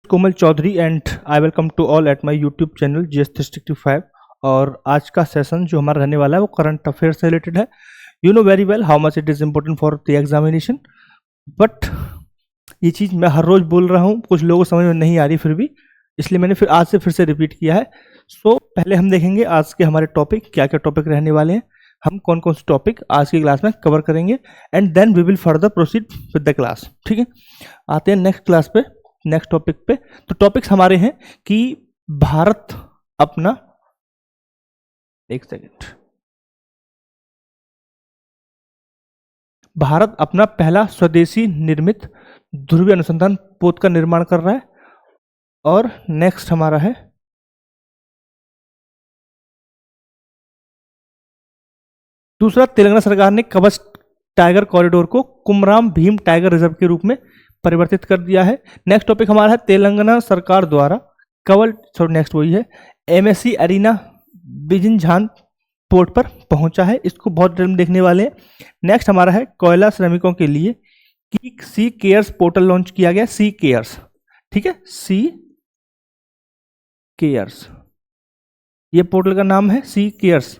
Komal Chaudhary and I welcome to all at my YouTube channel GS365। और आज का session जो हमारा रहने वाला है वो करंट अफेयर से रिलेटेड है। You know very well how much it is important for the examination, but ये चीज़ मैं हर रोज़ बोल रहा हूँ, कुछ लोगों को समझ में नहीं आ रही फिर भी, इसलिए मैंने फिर आज से रिपीट किया है। सो पहले हम देखेंगे आज के हमारे टॉपिक क्या क्या टॉपिक रहने वाले हैं, हम कौन कौन से टॉपिक आज की क्लास में कवर करेंगे, and then we will further proceed with the class. ठीक है, आते हैं नेक्स्ट क्लास पे, नेक्स्ट टॉपिक पे। तो टॉपिक्स हमारे हैं कि भारत अपना, एक सेकेंड, भारत अपना पहला स्वदेशी निर्मित ध्रुवीय अनुसंधान पोत का निर्माण कर रहा है। और नेक्स्ट हमारा है दूसरा, तेलंगाना सरकार ने कवच टाइगर कॉरिडोर को कुमराम भीम टाइगर रिजर्व के रूप में परिवर्तित कर दिया है। नेक्स्ट टॉपिक हमारा है तेलंगाना सरकार द्वारा नेक्स्ट वही है MSC एरिना बिजिनझान पोर्ट पर पहुंचा है, इसको बहुत डिटेल में देखने वाले हैं। नेक्स्ट हमारा है कोयला श्रमिकों के लिए कि सी केयर्स पोर्टल लॉन्च किया गया, सी केयर्स, ठीक है, सी केयर्स, ये पोर्टल का नाम है सी केयर्स,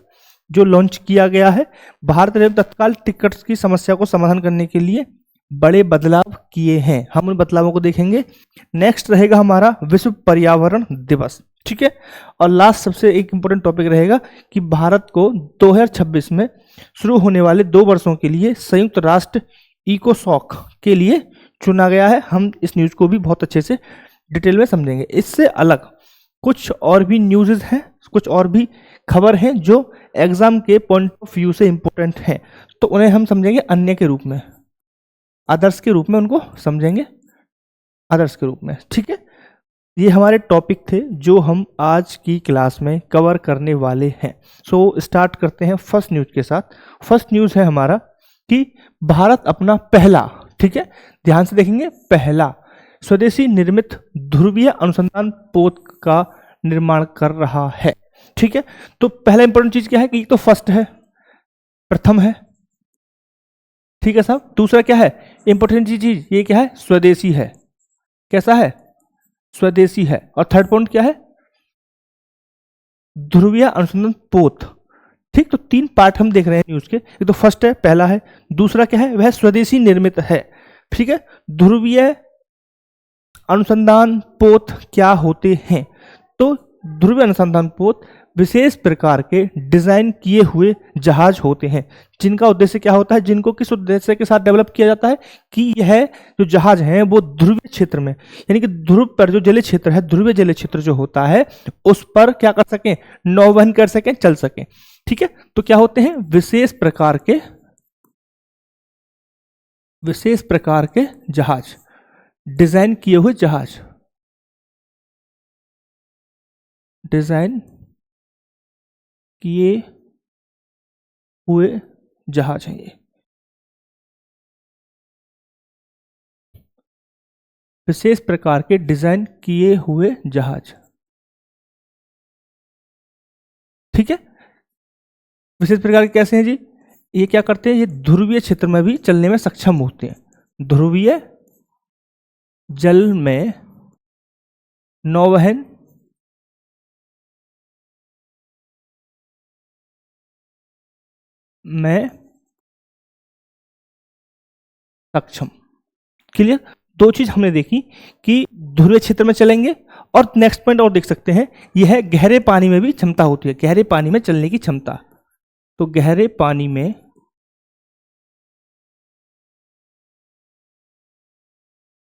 जो लॉन्च किया गया है। भारत रेल तत्काल टिकट्स की समस्या को समाधान करने के लिए बड़े बदलाव किए हैं, हम उन बदलावों को देखेंगे। नेक्स्ट रहेगा हमारा विश्व पर्यावरण दिवस, ठीक है। और लास्ट सबसे एक इंपॉर्टेंट टॉपिक रहेगा कि भारत को 2026 में शुरू होने वाले 2 वर्षों के लिए संयुक्त राष्ट्र इकोसॉक के लिए चुना गया है। हम इस न्यूज़ को भी बहुत अच्छे से डिटेल में समझेंगे। इससे अलग कुछ और भी न्यूज़ हैं, कुछ और भी खबर हैं जो एग्जाम के पॉइंट ऑफ व्यू से इंपॉर्टेंट हैं, तो उन्हें हम समझेंगे अन्य के रूप में, अदर्स के रूप में उनको समझेंगे, अदर्स के रूप में, ठीक है। ये हमारे टॉपिक थे जो हम आज की क्लास में कवर करने वाले हैं। सो स्टार्ट करते हैं फर्स्ट न्यूज़ के साथ। फर्स्ट न्यूज़ है हमारा कि भारत अपना पहला, ठीक है, ध्यान से देखेंगे, पहला स्वदेशी निर्मित ध्रुवीय अनुसंधान पोत का निर्माण कर रहा है, ठीक है। तो पहला इंपॉर्टेंट चीज क्या है कि तो फर्स्ट है, प्रथम है, ठीक है साहब। दूसरा क्या है इंपॉर्टेंट चीज, ये क्या है, स्वदेशी है, कैसा है, स्वदेशी है। और थर्ड पॉइंट क्या है, ध्रुवीय अनुसंधान पोत, ठीक। तो 3 पार्ट हम देख रहे हैं न्यूज के, ये तो फर्स्ट है, पहला है, दूसरा क्या है, वह स्वदेशी निर्मित है, ठीक है। ध्रुवीय अनुसंधान पोत क्या होते हैं, तो ध्रुवीय अनुसंधान पोत विशेष प्रकार के डिजाइन किए हुए जहाज होते हैं, जिनका उद्देश्य क्या होता है, जिनको किस उद्देश्य के साथ डेवलप किया जाता है कि यह जो जहाज हैं वो ध्रुवीय क्षेत्र में, यानी कि ध्रुव पर जो जलीय क्षेत्र है, ध्रुवीय जलीय क्षेत्र जो होता है उस पर क्या कर सकें, नौवहन कर सकें, चल सकें, ठीक है। तो क्या होते हैं, विशेष प्रकार के जहाज, डिजाइन किए हुए जहाज, डिजाइन किए हुए जहाज हैं ये, विशेष प्रकार के डिजाइन किए हुए जहाज, ठीक है। विशेष प्रकार के कैसे हैं जी, ये क्या करते हैं, ये ध्रुवीय क्षेत्र में भी चलने में सक्षम होते हैं, ध्रुवीय जल में नौवहन में सक्षम, क्लियर। 2 चीज हमने देखी कि ध्रुवीय क्षेत्र में चलेंगे, और नेक्स्ट पॉइंट और देख सकते हैं, यह गहरे पानी में भी क्षमता होती है, गहरे पानी में चलने की क्षमता। तो गहरे पानी में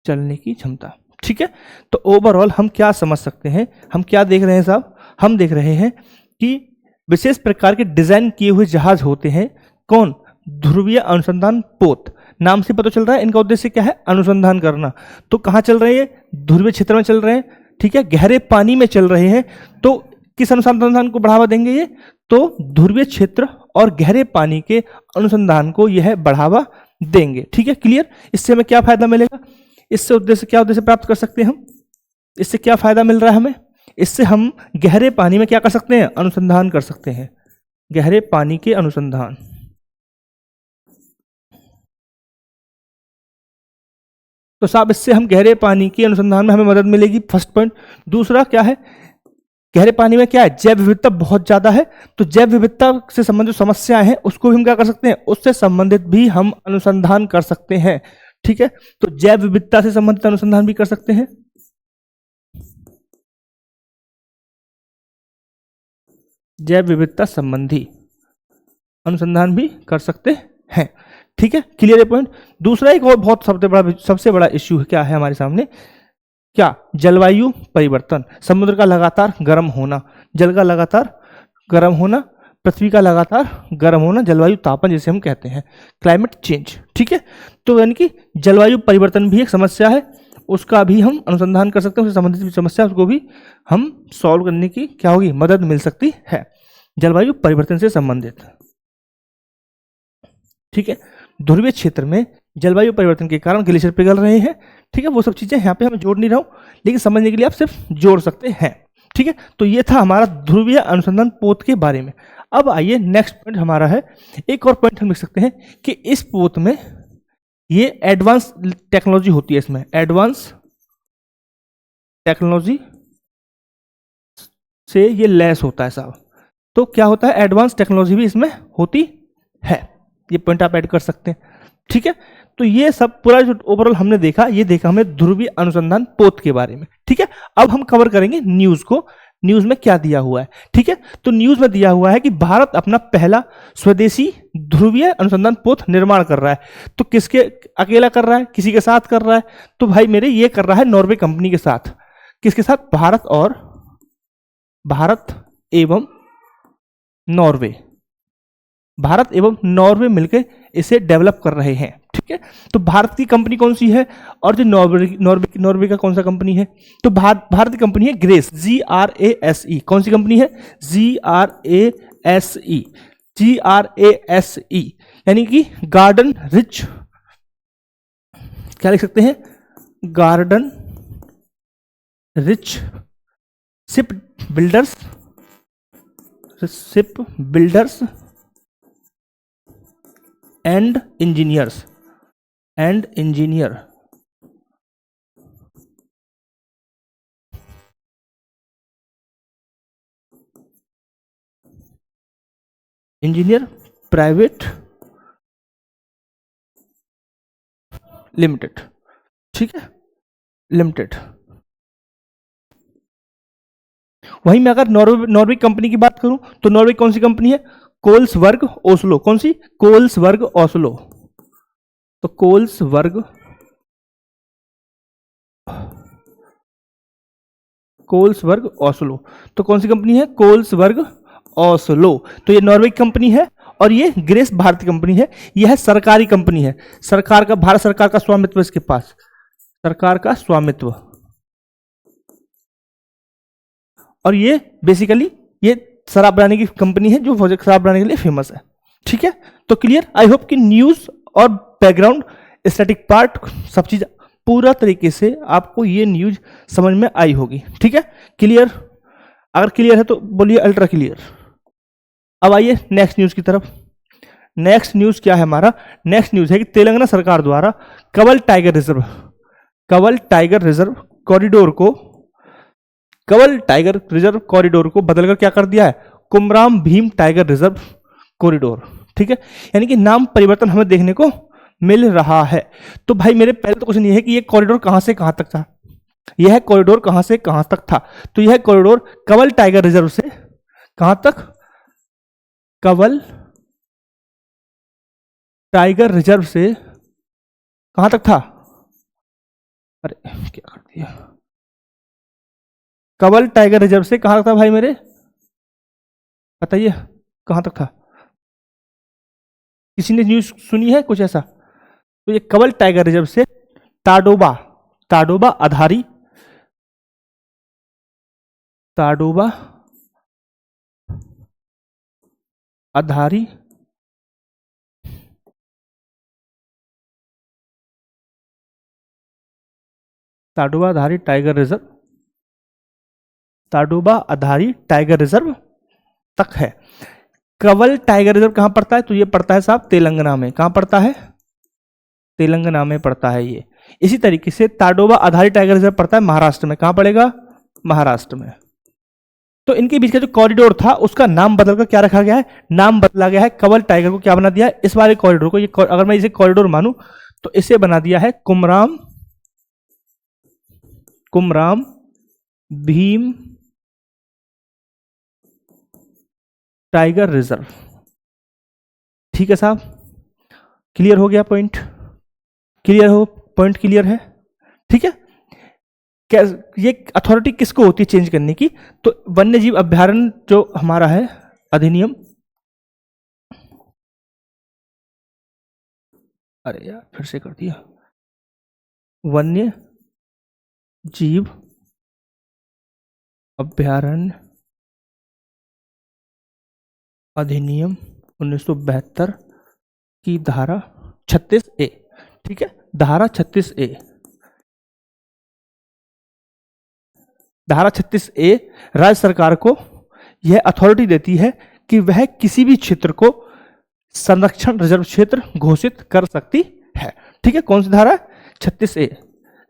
चलने की क्षमता, ठीक है। तो ओवरऑल हम क्या समझ सकते हैं, हम क्या देख रहे हैं साहब, हम देख रहे हैं कि विशेष प्रकार के डिजाइन किए हुए जहाज होते हैं, कौन, ध्रुवीय अनुसंधान पोत, नाम से पता चल रहा है इनका उद्देश्य क्या है, अनुसंधान करना। तो कहां चल रहे हैं, ध्रुवीय क्षेत्र में चल रहे हैं, ठीक है, गहरे पानी में चल रहे हैं। तो किस अनुसंधान को बढ़ावा देंगे ये, तो ध्रुवीय क्षेत्र और गहरे पानी के अनुसंधान को यह बढ़ावा देंगे, ठीक है, क्लियर। इससे हमें क्या फायदा मिलेगा, इससे उद्देश्य क्या, उद्देश्य प्राप्त कर सकते हैं हम, इससे क्या फायदा मिल रहा है हमें, इससे हम गहरे पानी में क्या कर सकते हैं, अनुसंधान कर सकते हैं, गहरे पानी के अनुसंधान, तो साहब इससे हम गहरे पानी के अनुसंधान में हमें मदद मिलेगी, फर्स्ट पॉइंट। दूसरा क्या है, गहरे पानी में क्या है, जैव विविधता बहुत ज्यादा है, तो जैव विविधता से संबंधित समस्याएं हैं उसको भी हम क्या कर सकते हैं, उससे संबंधित भी हम अनुसंधान कर सकते हैं। ठीक है, तो जैव विविधता से संबंधित अनुसंधान भी कर सकते हैं, जैव विविधता संबंधी अनुसंधान भी कर सकते हैं। ठीक है, क्लियर है पॉइंट। दूसरा एक और बहुत सबसे बड़ा इश्यू क्या है हमारे सामने, क्या, जलवायु परिवर्तन, समुद्र का लगातार गर्म होना, जल का लगातार गर्म होना, पृथ्वी का लगातार गर्म होना, जलवायु तापन जिसे हम कहते हैं, क्लाइमेट चेंज। ठीक है, तो यानी कि जलवायु परिवर्तन भी एक समस्या है, उसका भी हम अनुसंधान कर सकते हैं, उससे संबंधित समस्या उसको भी हम सॉल्व करने की क्या होगी, मदद मिल सकती है, जलवायु परिवर्तन से संबंधित। ठीक है, ध्रुवीय क्षेत्र में जलवायु परिवर्तन के कारण ग्लेशियर पिघल रहे हैं। ठीक है, वो सब चीजें यहाँ पे हमें जोड़ नहीं रहा हूँ, लेकिन समझने के लिए आप सिर्फ जोड़ सकते हैं। ठीक है, तो ये था हमारा ध्रुवीय अनुसंधान पोत के बारे में। अब आइए नेक्स्ट पॉइंट हमारा है, एक और पॉइंट हम लिख सकते हैं कि इस पोत में ये एडवांस टेक्नोलॉजी होती है, इसमें एडवांस टेक्नोलॉजी से ये लैस होता है साहब। तो क्या होता है, एडवांस टेक्नोलॉजी भी इसमें होती है, ये पॉइंट आप ऐड कर सकते हैं। ठीक है, तो ये सब पूरा जो ओवरऑल हमने देखा, ये देखा हमने ध्रुवीय अनुसंधान पोत के बारे में। ठीक है, अब हम कवर करेंगे न्यूज को, न्यूज में क्या दिया हुआ है। ठीक है, तो न्यूज में दिया हुआ है कि भारत अपना पहला स्वदेशी ध्रुवीय अनुसंधान पोत निर्माण कर रहा है। तो किसके, अकेला कर रहा है, किसी के साथ कर रहा है, तो भाई मेरे ये कर रहा है नॉर्वे कंपनी के साथ। किसके साथ, भारत एवं नॉर्वे मिलकर इसे डेवलप कर रहे हैं। ठीक है, तो भारत की कंपनी कौन सी है, और जो नॉर्वे का कौन सा कंपनी है, तो भारत की कंपनी है ग्रेस, GRASE। कौन सी कंपनी है, GRASE, यानी कि गार्डन रिच, क्या लिख सकते हैं, garden rich ship builders and engineer private limited. ठीक है, लिमिटेड। वहीं मैं अगर नॉर्वे कंपनी की बात करूं, तो नॉर्वे कौन सी कंपनी है, कोल्सवर्ग ओस्लो। कौन सी, कोल्सवर्ग ओस्लो। तो कोल्सवर्ग ओस्लो, तो कौन सी कंपनी है, कोल्सवर्ग ओस्लो। तो ये नॉर्वे की कंपनी है, और ये ग्रेस भारतीय कंपनी है। यह सरकारी कंपनी है, सरकार का, भारत सरकार का स्वामित्व इसके पास, सरकार का स्वामित्व। और ये बेसिकली ये शराब बनाने की कंपनी है, जो शराब बनाने के लिए फेमस है। ठीक है, तो क्लियर, आई होप कि न्यूज और बैकग्राउंड स्टैटिक पार्ट सब चीज पूरा तरीके से आपको ये न्यूज समझ में आई होगी। ठीक है, क्लियर, अगर क्लियर है तो बोलिए अल्ट्रा क्लियर। अब आइए नेक्स्ट न्यूज की तरफ। नेक्स्ट न्यूज क्या है हमारा, नेक्स्ट न्यूज है कि तेलंगाना सरकार द्वारा कवल टाइगर रिजर्व कॉरिडोर को बदलकर क्या कर दिया है, Kumram Bheem tiger reserve corridor. ठीक है, यानी कि नाम परिवर्तन हमें देखने को मिल रहा है। तो भाई मेरे पहले तो क्वेश्चन ये है कि ये कॉरिडोर कहां से कहां तक था, यह कॉरिडोर कहां से कहां तक था, तो यह कॉरिडोर कवल टाइगर रिजर्व से कहां तक, कवल टाइगर रिजर्व से कहां तक था, अरे क्या कर दिया, कवल टाइगर रिजर्व से कहां तक था भाई मेरे, बताइए कहां तक था, किसी ने न्यूज सुनी है कुछ ऐसा। तो ये कवल टाइगर रिजर्व से ताडोबा आधारी ताडोबा आधारी टाइगर रिजर्व तक है। कवल टाइगर रिजर्व कहां पड़ता है, तो ये पड़ता है साहब तेलंगाना में। कहां पड़ता है, तेलंगाना में पड़ता है ये। इसी तरीके से ताडोबा आधारी टाइगर रिजर्व पड़ता है महाराष्ट्र में। कहां पड़ेगा? महाराष्ट्र में। तो इनके बीच का जो कॉरिडोर था उसका नाम बदलकर क्या रखा गया है? नाम बदला गया है, कंवल टाइगर को क्या बना दिया है? इस वाले कॉरिडोर को, ये अगर मैं इसे कॉरिडोर मानूं तो इसे बना दिया है कुमराम भीम टाइगर रिजर्व। ठीक है साहब, क्लियर हो गया पॉइंट? पॉइंट क्लियर है? ठीक है। क्या ये अथॉरिटी किसको होती है चेंज करने की? तो वन्य जीव अभ्यारण्य जो हमारा है अधिनियम, अरे यार फिर से कर दिया, वन्य जीव अभ्यारण्य अधिनियम 1972 की धारा 36A। ठीक है, धारा 36A। धारा 36A राज्य सरकार को यह अथॉरिटी देती है कि वह किसी भी क्षेत्र को संरक्षण रिजर्व क्षेत्र घोषित कर सकती है। ठीक है, कौन सी धारा? 36A,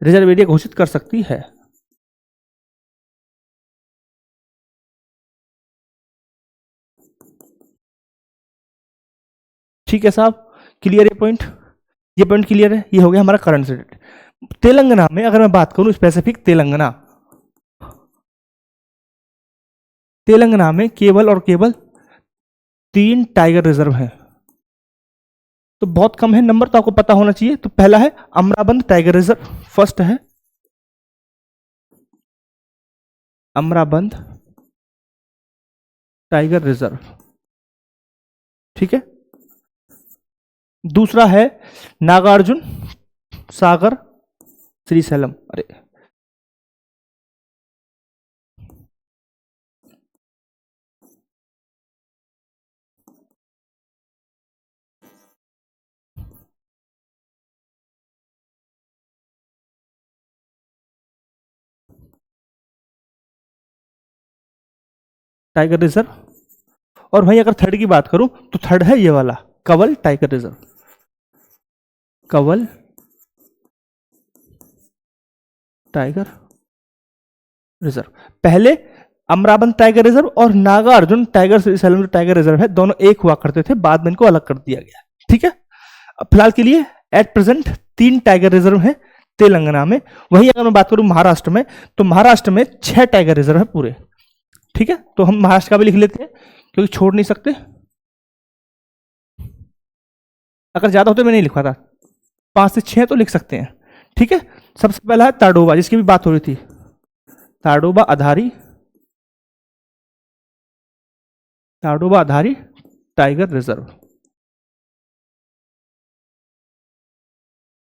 रिजर्व एरिया घोषित कर सकती है। ठीक है साहब, क्लियर है पॉइंट? ये पॉइंट क्लियर है? ये हो गया हमारा करंट स्टेट। तेलंगाना में अगर मैं बात करूं स्पेसिफिक, तेलंगाना में केवल और केवल 3 टाइगर रिजर्व हैं। तो बहुत कम है, नंबर तो आपको पता होना चाहिए। तो पहला है अमराबंद टाइगर रिजर्व, फर्स्ट है अमराबंद टाइगर रिजर्व। ठीक है, दूसरा है नागार्जुन सागर श्रीशैलम। अरे टाइगर रिजर्व। और वहीं अगर थर्ड की बात करूं तो थर्ड है ये वाला Kanwal tiger reserve, Kanwal tiger reserve. पहले अमराबंद टाइगर रिजर्व और नागार्जुन टाइगर श्रीशैलम जो टाइगर रिजर्व है दोनों एक हुआ करते थे, बाद में इनको अलग कर दिया गया। ठीक है, अब फिलहाल के लिए एट प्रेजेंट 3 टाइगर रिजर्व हैं तेलंगाना में। वहीं अगर मैं बात करूं महाराष्ट्र में, तो महाराष्ट्र में 6 टाइगर रिजर्व है पूरे। ठीक है, तो हम महाराष्ट्र का भी लिख लेते हैं क्योंकि छोड़ नहीं सकते। अगर ज्यादा होते मैं नहीं लिखवा था, 5 से 6 तो लिख सकते हैं। ठीक है, सबसे पहला है ताडोबा, जिसकी भी बात हो रही थी, ताडोबा आधारी टाइगर रिजर्व।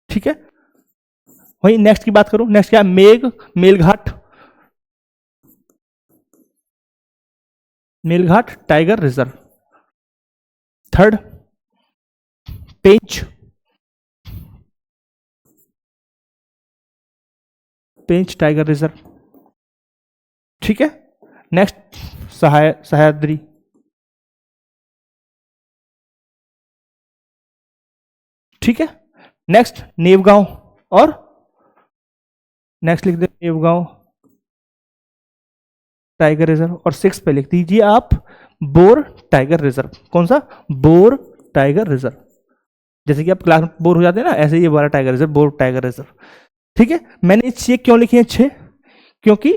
ठीक है, वहीं नेक्स्ट की बात करूं, नेक्स्ट क्या है? Melghat tiger reserve. थर्ड पेंच टाइगर रिजर्व। ठीक है, नेक्स्ट सह्याद्री। ठीक है, नेक्स्ट नेवगांव, और नेक्स्ट लिख दे नेवगांव टाइगर रिजर्व। और 6 पे लिख दीजिए आप बोर टाइगर रिजर्व। कौन सा? Bore tiger reserve. जैसे कि आप क्लास में बोर हो जाते हैं ना, ऐसे ये वाला tiger reserve, bore tiger reserve. ठीक है, मैंने 6 क्यों लिखे हैं 6? क्योंकि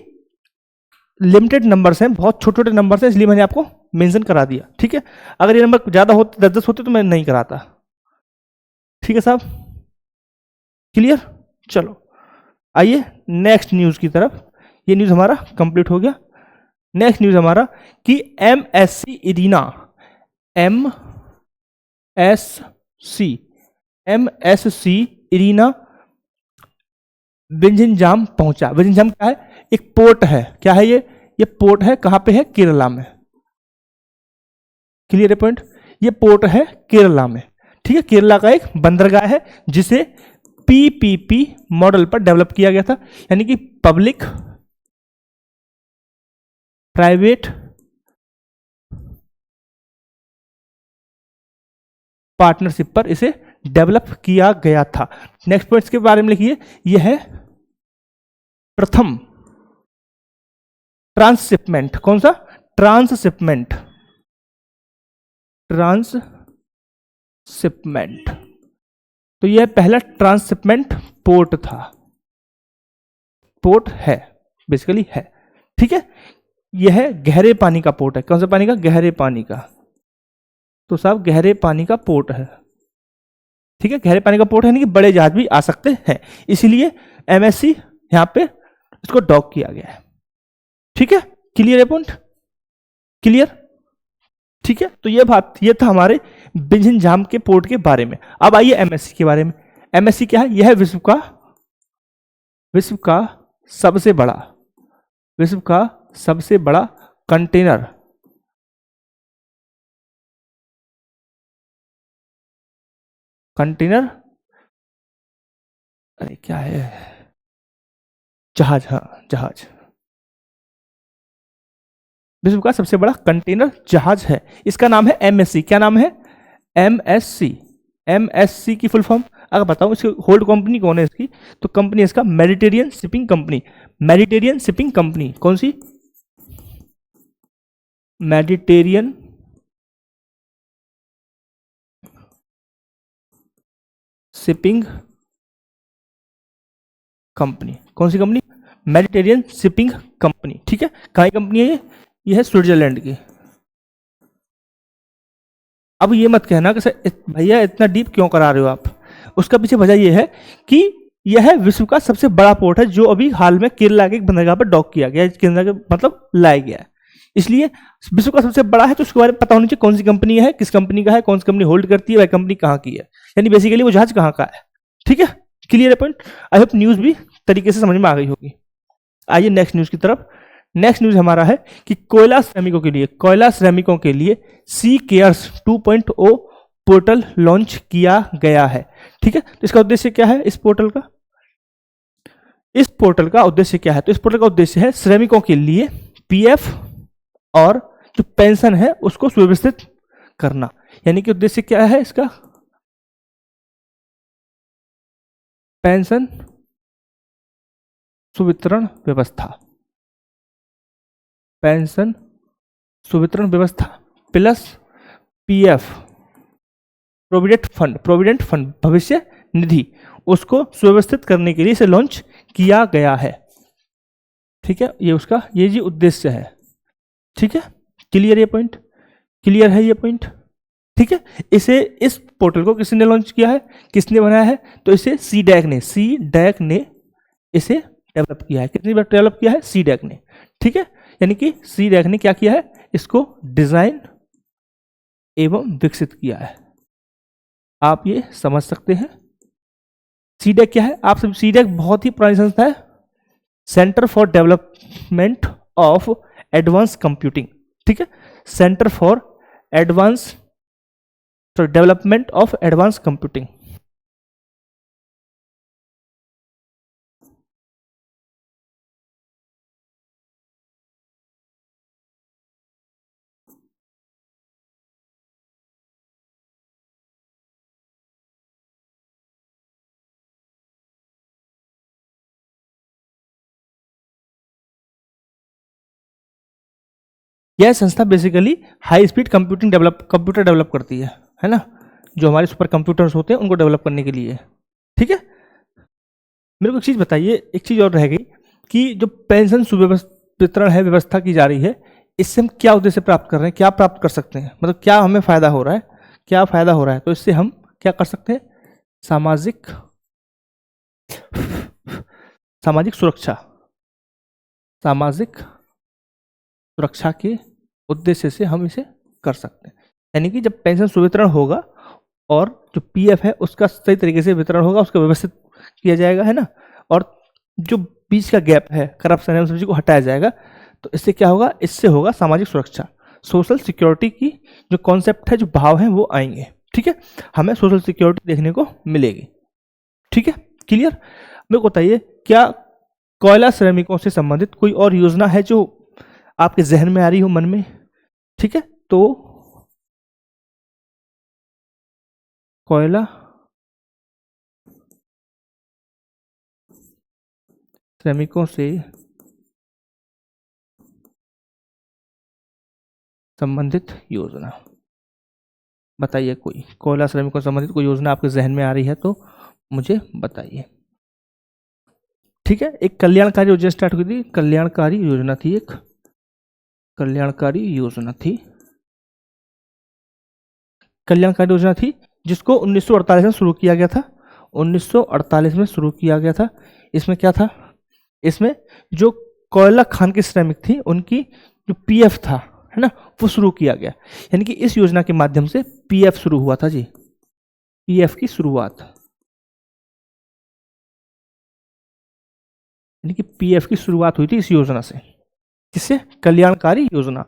लिमिटेड नंबर्स हैं, बहुत छोटे छोटे नंबर्स हैं, इसलिए मैंने आपको मेंशन करा दिया। ठीक है, अगर ये नंबर ज्यादा होते 10-10 होते तो मैं नहीं कराता। ठीक है साहब, क्लियर? चलो आइए नेक्स्ट न्यूज की तरफ। ये न्यूज हमारा कंप्लीट हो गया। नेक्स्ट न्यूज हमारा कि एमएससी इरीना विंझिनजाम पहुंचा। विंझिनजाम क्या है? एक पोर्ट है। क्या है ये पोर्ट है। कहां पे है? केरला में। क्लियर है पॉइंट? ये पोर्ट है केरला में। ठीक है, केरला का एक बंदरगाह है जिसे पीपीपी मॉडल पर डेवलप किया गया था, यानी कि पब्लिक प्राइवेट पार्टनरशिप पर इसे डेवलप किया गया था। नेक्स्ट पॉइंट के बारे में लिखिए, यह है प्रथम ट्रांसशिपमेंट। कौन सा? ट्रांसशिपमेंट। ट्रांसशिपमेंट, तो यह पहला ट्रांसशिपमेंट पोर्ट था, पोर्ट है, बेसिकली है। ठीक है, यह गहरे पानी का पोर्ट है। कौन सा पानी का? गहरे पानी का। तो साहब गहरे पानी का पोर्ट है, ठीक है, गहरे पानी का पोर्ट है, यानी कि बड़े जहाज भी आ सकते हैं, इसीलिए एमएससी यहां पे इसको डॉक किया गया है। ठीक है, क्लियर है पॉइंट? क्लियर? ठीक है, तो ये बात, ये था हमारे बिंझनझाम के पोर्ट के बारे में। अब आइए एमएससी के बारे में। एमएससी क्या है? यह है विश्व का सबसे बड़ा कंटेनर अरे क्या है, जहाज, हाँ जहाज, विश्व का सबसे बड़ा कंटेनर जहाज है। इसका नाम है एमएससी। क्या नाम है? एमएससी। एमएससी की फुल फॉर्म अगर बताऊं, इसकी होल्ड कंपनी कौन है इसकी, तो कंपनी इसका Mediterranean shipping company. Mediterranean shipping company, कौन सी? Mediterranean shipping company. कौन सी कंपनी? Mediterranean shipping company. ठीक है, कहाँ की कंपनी है ये? ये है स्विट्जरलैंड की। अब ये मत कहना कि सर भैया इतना डीप क्यों करा रहे हो आप, उसका पीछे वजह ये है कि यह विश्व का सबसे बड़ा पोर्ट है जो अभी हाल में केरला के एक बंदरगाह पर डॉक किया गया है, केरला के मतलब लाया गया है, इसलिए विश्व का सबसे बड़ा है, तो उसके बारे में पता होना चाहिए कौन सी कंपनी है, किस कंपनी का है, कौन सी कंपनी होल्ड करती है, वह कंपनी कहाँ की है, यानी बेसिकली वो जहाज कहाँ का है। ठीक है, क्लियर है पॉइंट? आई होप न्यूज भी तरीके से समझ में आ गई होगी। आइए नेक्स्ट न्यूज की तरफ। नेक्स्ट न्यूज हमारा है कि कोयला श्रमिकों के लिए सी केयर्स 2.0 पोर्टल लॉन्च किया गया है। ठीक है, तो इसका उद्देश्य क्या है? इस पोर्टल का उद्देश्य क्या है? तो इस पोर्टल का उद्देश्य है श्रमिकों के लिए पीएफ और जो पेंशन है उसको सुव्यवस्थित करना। यानी कि उद्देश्य क्या है इसका? पेंशन सुवितरण व्यवस्था प्लस पीएफ प्रोविडेंट फंड भविष्य निधि, उसको सुव्यवस्थित करने के लिए इसे लॉन्च किया गया है। ठीक है, ये उसका ये जी उद्देश्य है। ठीक है, क्लियर ये पॉइंट? क्लियर है ये पॉइंट? ठीक है, इस पोर्टल को किसने लॉन्च किया है, किसने बनाया है? तो इसे सीडैक ने इसे डेवलप किया है। कितनी बार डेवलप किया है? सीडैक ने। ठीक है, यानी कि सीडैक ने क्या किया है? इसको डिजाइन एवं विकसित किया है। आप ये समझ सकते हैं सीडैक क्या है। आप सब, सीडैक बहुत ही पुरानी संस्था है, centre for development of advance computing. ठीक है, centre for development of advance computing. यह संस्था basically high speed computer develop करती है ना, जो हमारे सुपर कंप्यूटर्स होते हैं उनको डेवलप करने के लिए। ठीक है, मेरे को एक चीज बताइए, एक चीज और रह गई कि जो पेंशन सुवितरण है, व्यवस्था की जा रही है, इससे हम क्या उद्देश्य प्राप्त कर रहे हैं, क्या प्राप्त कर सकते हैं, मतलब क्या हमें फायदा हो रहा है, क्या फायदा हो रहा है? तो इससे हम क्या कर सकते हैं? सामाजिक सुरक्षा के उद्देश्य से हम इसे कर सकते हैं। यानी कि जब पेंशन सुवितरण होगा और जो पीएफ है उसका सही तरीके से वितरण होगा, उसका व्यवस्थित किया जाएगा, है ना, और जो बीच का गैप है, करप्शन है, उस चीज को हटाया जाएगा, तो इससे क्या होगा? इससे होगा सामाजिक सुरक्षा, सोशल सिक्योरिटी की जो कॉन्सेप्ट है, जो भाव है वो आएंगे। ठीक है, हमें सोशल सिक्योरिटी देखने को मिलेगी। ठीक है, क्लियर? मेरे को बताइए, क्या कोयला श्रमिकों से संबंधित कोई और योजना है जो आपके जहन में आ रही हो, मन में? ठीक है, तो कोयला श्रमिकों से संबंधित योजना। बताइए कोई कोयला श्रमिकों से संबंधित कोई योजना आपके जहन में आ रही है तो मुझे बताइए। ठीक है, एक कल्याणकारी योजना स्टार्ट हुई थी, कल्याणकारी योजना थी, एक कल्याणकारी योजना थी, कल्याणकारी योजना थी जिसको 1948 में शुरू किया गया था। 1948 में शुरू किया गया था। इसमें क्या था, इसमें जो कोयला खान की श्रमिक थी उनकी जो पीएफ था, है ना, वो शुरू किया गया। यानी कि इस योजना के माध्यम से पीएफ शुरू हुआ था जी, पीएफ की शुरुआत, यानी कि पीएफ की शुरुआत हुई थी इस योजना से। किससे? कल्याणकारी योजना,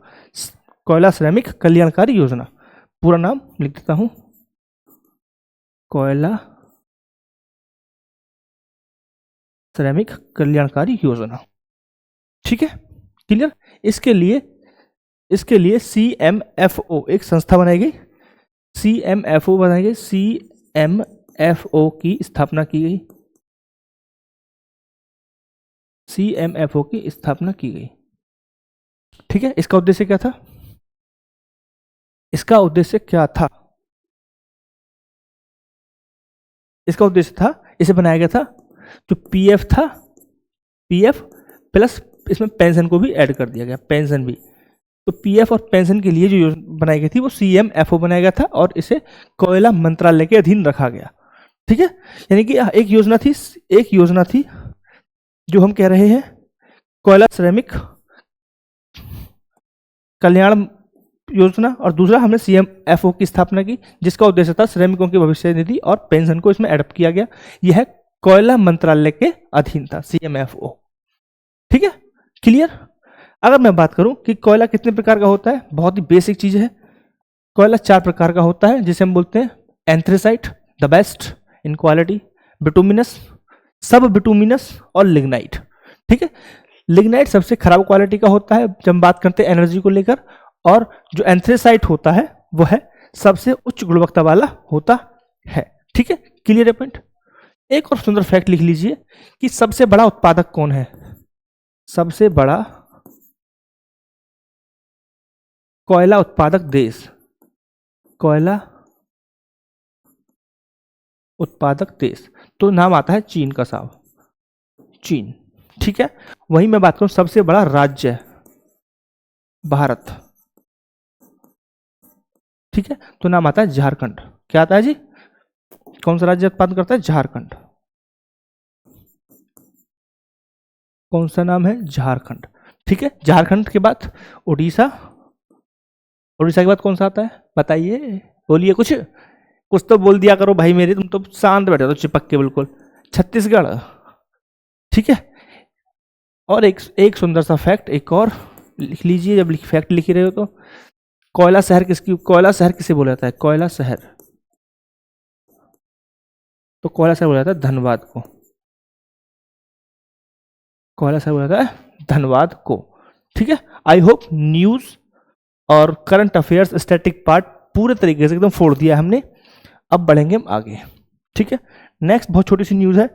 कोयला श्रमिक कल्याणकारी योजना। पूरा नाम लिख देता हूं, कोयला श्रमिक कल्याणकारी योजना। ठीक है, क्लियर। इसके लिए CMFO एक संस्था बनाई गई, CMFO बनाई गई, CMFO की स्थापना की गई, CMFO की स्थापना की गई। ठीक है, इसका उद्देश्य क्या था? इसका उद्देश्य क्या था? इसका उद्देश्य था, इसे बनाया गया था, जो पीएफ था, पीएफ प्लस इसमें पेंशन को भी ऐड कर दिया गया, पेंशन भी। तो पीएफ और पेंशन के लिए जो योजना बनाई गई थी वो CMFO बनाया गया था और इसे कोयला मंत्रालय के अधीन रखा गया। ठीक है, यानी कि एक योजना थी जो हम कह रहे हैं कोयला श्रमिक कल्याण योजना, और दूसरा हमने CMFO की स्थापना की जिसका उद्देश्य था श्रमिकों की भविष्य निधि और पेंशन को इसमें एडप्ट किया गया। यह कोयला मंत्रालय के अधीन था, CMFO। ठीक है, क्लियर। अगर मैं बात करूं कि कोयला कितने प्रकार का होता है, बहुत ही बेसिक चीज है। कोयला 4 प्रकार का होता है जिसे हम बोलते हैं anthracite, the best in quality, bituminous, सब बिटुमिनस और लिग्नाइट। ठीक है, लिग्नाइट सबसे खराब क्वालिटी का होता है जब हम बात करते हैं एनर्जी को लेकर, और जो एंथ्रेसाइट होता है वो है सबसे उच्च गुणवत्ता वाला होता है। ठीक है, क्लियर है पॉइंट। एक और सुंदर फैक्ट लिख लीजिए कि सबसे बड़ा उत्पादक कौन है? सबसे बड़ा कोयला उत्पादक देश, कोयला उत्पादक देश, तो नाम आता है चीन का साहब, चीन। ठीक है, वहीं मैं बात करूं सबसे बड़ा राज्य, भारत। ठीक है, तो नाम आता है झारखंड। क्या आता है जी? कौन सा राज्य उत्पादन करता है? झारखंड। कौन सा नाम है? झारखंड। ठीक है, झारखंड के बाद उड़ीसा, उड़ीसा के बाद कौन सा आता है? बताइए, बोलिए, कुछ तो बोल दिया करो भाई मेरे, तुम तो शांत बैठे हो चिपक के बिल्कुल। छत्तीसगढ़। ठीक है, और एक सुंदर सा फैक्ट एक और लिख लीजिए जब फैक्ट लिख रहे हो तो, कोयला शहर किसे बोला जाता है? कोयला शहर, तो कोयला शहर बोला जाता है धनबाद को, कोयला शहर बोला जाता है धनबाद को। ठीक है, आई होप न्यूज और करंट अफेयर्स स्टैटिक पार्ट पूरे तरीके से एकदम फोड़ दिया हमने। अब बढ़ेंगे हम आगे। ठीक है, नेक्स्ट बहुत छोटी सी न्यूज है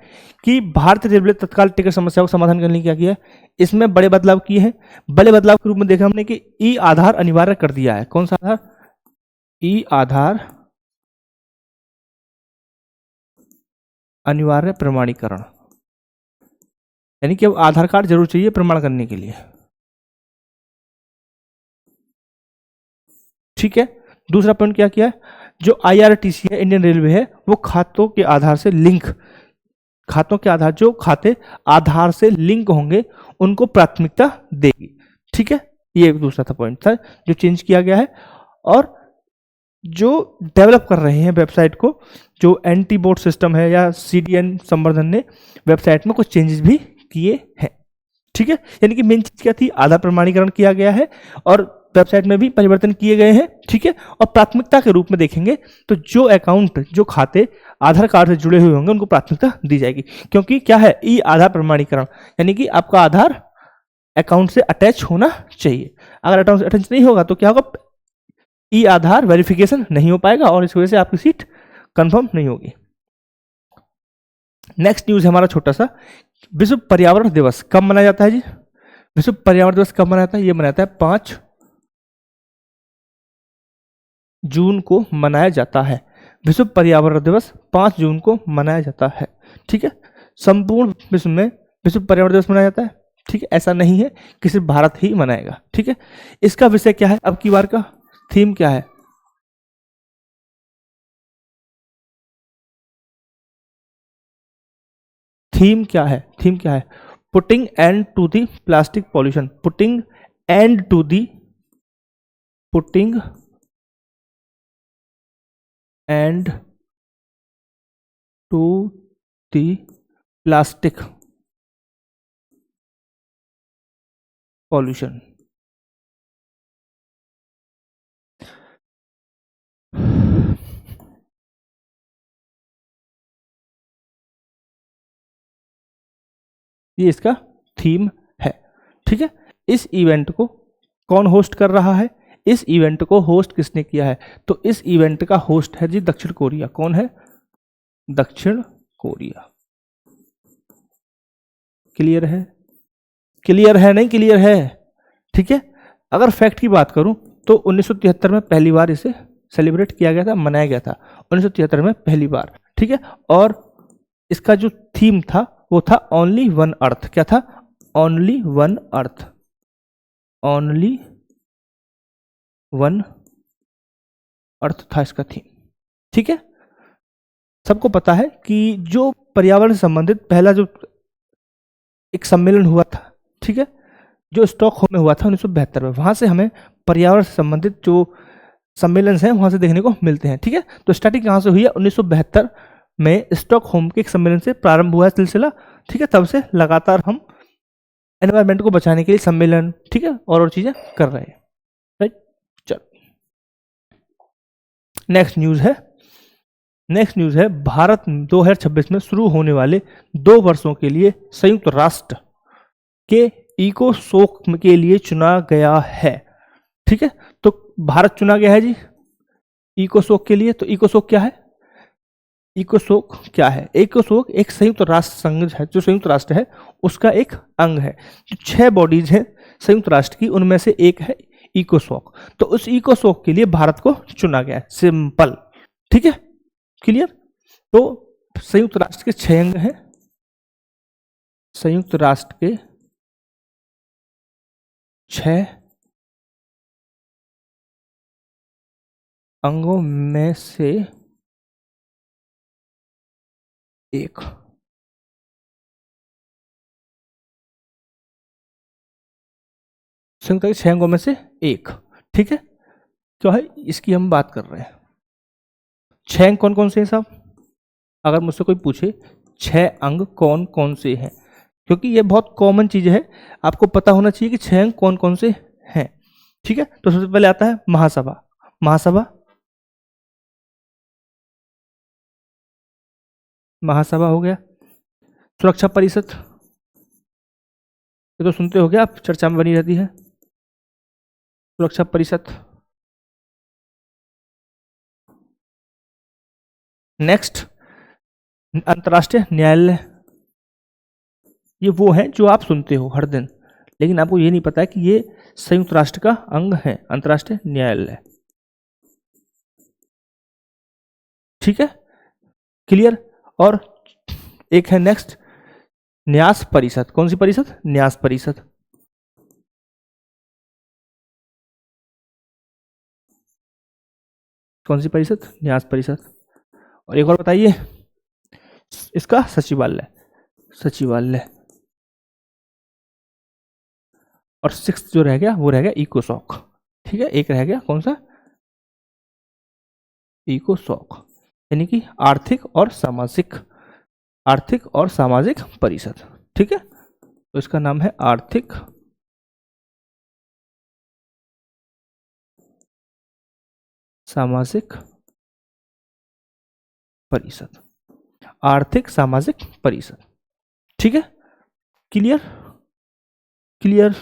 कि भारतीय रेलवे तत्काल टिकट समस्या को समाधान करने के लिए क्या किया है? इसमें बड़े बदलाव किए हैं। बड़े बदलाव के रूप में देखा हमने कि ई आधार अनिवार्य कर दिया है। कौन सा आधार? ई आधार अनिवार्य प्रमाणीकरण, यानी कि अब आधार कार्ड जरूर चाहिए प्रमाण करने के लिए। ठीक है, दूसरा पॉइंट क्या किया है? जो IRTC है, इंडियन रेलवे है, वो खातों के आधार से लिंक, खातों के आधार, जो खाते आधार से लिंक होंगे उनको प्राथमिकता देगी। ठीक है, ये दूसरा था पॉइंट था जो चेंज किया गया है। और जो डेवलप कर रहे हैं वेबसाइट को, जो एंटी बोट सिस्टम है या CDN संवर्धन ने वेबसाइट में कुछ चेंजेस भी किए हैं। ठीक है, यानी कि मेन चीज क्या थी? आधार प्रमाणीकरण किया गया है और वेबसाइट में भी परिवर्तन किए गए हैं। ठीक है, और प्राथमिकता के रूप में देखेंगे तो जो अकाउंट, जो खाते आधार कार्ड से जुड़े हुए होंगे उनको प्राथमिकता दी जाएगी। क्योंकि क्या है? ई आधार प्रमाणीकरण, यानी कि आपका आधार अकाउंट से अटैच होना चाहिए। अगर अकाउंट से अटैच नहीं होगा तो क्या होगा? ई आधार वेरिफिकेशन नहीं हो पाएगा और इस वजह से आपकी सीट कंफर्म नहीं होगी। नेक्स्ट न्यूज है हमारा छोटा सा विश्व पर्यावरण दिवस कब मनाया जाता है जी? विश्व पर्यावरण दिवस कब मनाया जाता है? ये मनाया जाता है 5 जून को मनाया जाता है। विश्व पर्यावरण दिवस 5 जून को मनाया जाता है। ठीक है, संपूर्ण विश्व में विश्व पर्यावरण दिवस मनाया जाता है। ठीक है, ऐसा नहीं है कि सिर्फ भारत ही मनाएगा। ठीक है, इसका विषय क्या है? अब की बार का थीम क्या है? थीम क्या है? थीम क्या है? Putting end to the plastic pollution. Putting end to the putting end to the plastic pollution. ये इसका थीम है। ठीक है, इस इवेंट को कौन होस्ट कर रहा है? इस इवेंट को होस्ट किसने किया है? तो इस इवेंट का होस्ट है जी दक्षिण कोरिया। कौन है? दक्षिण कोरिया। क्लियर है? क्लियर है? नहीं क्लियर है? ठीक है, अगर फैक्ट की बात करूं तो 1973 में पहली बार इसे सेलिब्रेट किया गया था, मनाया गया था 1973 में पहली बार। ठीक है, और इसका जो थीम था वो था ओनली वन अर्थ। क्या था? Only one earth. Only one earth था इसका थीम। ठीक है, सबको पता है कि जो पर्यावरण से संबंधित पहला जो एक सम्मेलन हुआ था, ठीक है, जो स्टॉकहोम में हुआ था 1972 में, वहां से हमें पर्यावरण से संबंधित जो सम्मेलन हैं वहां से देखने को मिलते हैं। ठीक है, तो स्टार्टिंग कहां से हुई है? 1972 में स्टॉकहोम के एक सम्मेलन से प्रारंभ हुआ है सिलसिला। ठीक है, तब से लगातार हम एनवायरनमेंट को बचाने के लिए सम्मेलन, ठीक है, और चीजें कर रहे हैं। राइट, चलो नेक्स्ट न्यूज है भारत 2026 में शुरू होने वाले 2 वर्षों के लिए संयुक्त राष्ट्र के इकोसोक के लिए चुना गया है। ठीक है, तो भारत चुना गया है जी इकोसोक के लिए। तो इकोसोक क्या है? इकोसोक क्या है? इकोसोक एक संयुक्त राष्ट्र संघ है, जो संयुक्त राष्ट्र है उसका एक अंग है। जो 6 बॉडीज हैं संयुक्त राष्ट्र की, उनमें से एक है इकोसोक। तो उस इकोसोक के लिए भारत को चुना गया है। सिंपल। ठीक है, क्लियर? तो संयुक्त राष्ट्र के 6 अंग हैं। संयुक्त राष्ट्र के 6 अंगों में से एक। संयुक्त राष्ट्र के 6 अंगों में से एक। ठीक है, क्या है इसकी हम बात कर रहे हैं। 6 अंग कौन कौन से हैं साहब? अगर मुझसे कोई पूछे 6 अंग कौन कौन से हैं, क्योंकि ये बहुत कॉमन चीज है, आपको पता होना चाहिए कि 6 अंग कौन कौन से हैं। ठीक है, तो सबसे पहले आता है महासभा। महासभा महासभा हो गया। सुरक्षा परिषद, ये तो सुनते हो गया आप, चर्चा में बनी रहती है सुरक्षा परिषद। नेक्स्ट अंतर्राष्ट्रीय न्यायालय। ये वो है जो आप सुनते हो हर दिन, लेकिन आपको ये नहीं पता है कि ये संयुक्त राष्ट्र का अंग है, अंतर्राष्ट्रीय न्यायालय। ठीक है, क्लियर? और एक है नेक्स्ट न्यास परिषद। कौन सी परिषद? न्यास परिषद। कौन सी परिषद? न्यास परिषद। और एक और बताइए, इसका सचिवालय। सचिवालय। और 6th जो रह गया वो रह गया इकोसॉक। ठीक है, एक रह गया कौन सा? इकोसॉक, यानी कि आर्थिक और सामाजिक परिषद। ठीक है, तो इसका नाम है आर्थिक सामाजिक परिषद। आर्थिक सामाजिक परिषद। ठीक है, क्लियर? क्लियर?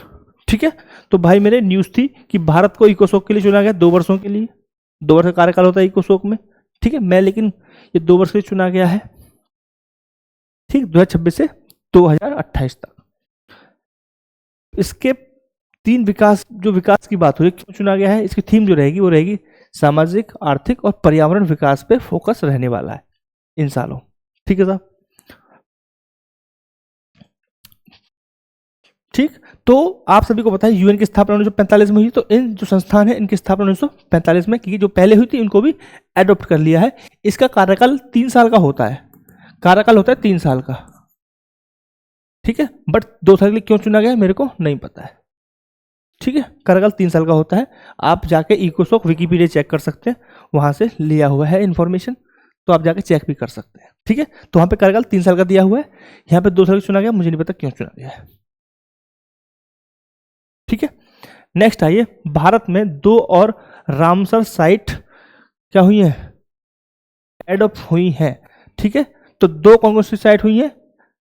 ठीक है, तो भाई मेरे न्यूज थी कि भारत को इकोसोक के लिए चुना गया 2 वर्षों के लिए। 2 वर्ष का कार्यकाल होता है इकोसोक में। ठीक है, मैं लेकिन ये 2 वर्ष के लिए चुना गया है। ठीक, 2026 से 2028 तक। इसके तीन विकास, जो विकास की बात हो रही है, क्यों चुना गया है, इसकी थीम जो रहेगी वो रहेगी सामाजिक, आर्थिक और पर्यावरण विकास पे फोकस रहने वाला है इन सालों। ठीक है साहब, ठीक। तो आप सभी को पता है यूएन की स्थापना 1945 में हुई, तो इन जो संस्थान है इनकी स्थापना 1945 में की, जो पहले हुई थी इनको भी एडॉप्ट कर लिया है। इसका कार्यकाल 3 साल का होता है, कार्यकाल होता है 3 साल का, ठीक है। बट 2 साल के लिए क्यों चुना गया मेरे को नहीं पता है, ठीक है। कार्यकाल 3 साल का होता है। आप जाके इकोसॉक विकीपीडिया चेक कर सकते हैं, वहां से लिया हुआ है इंफॉर्मेशन, तो आप जाके चेक भी कर सकते हैं, ठीक है। तो वहां पे कार्यकाल 3 साल का दिया हुआ है, यहाँ पे 2 साल का चुना गया, मुझे नहीं पता क्यों चुना गया है, ठीक है। नेक्स्ट आइए, भारत में 2 और रामसर साइट क्या हुई है, एडॉप्ट हुई हैं, ठीक है। तो 2 कौन कौन सी साइट हुई है,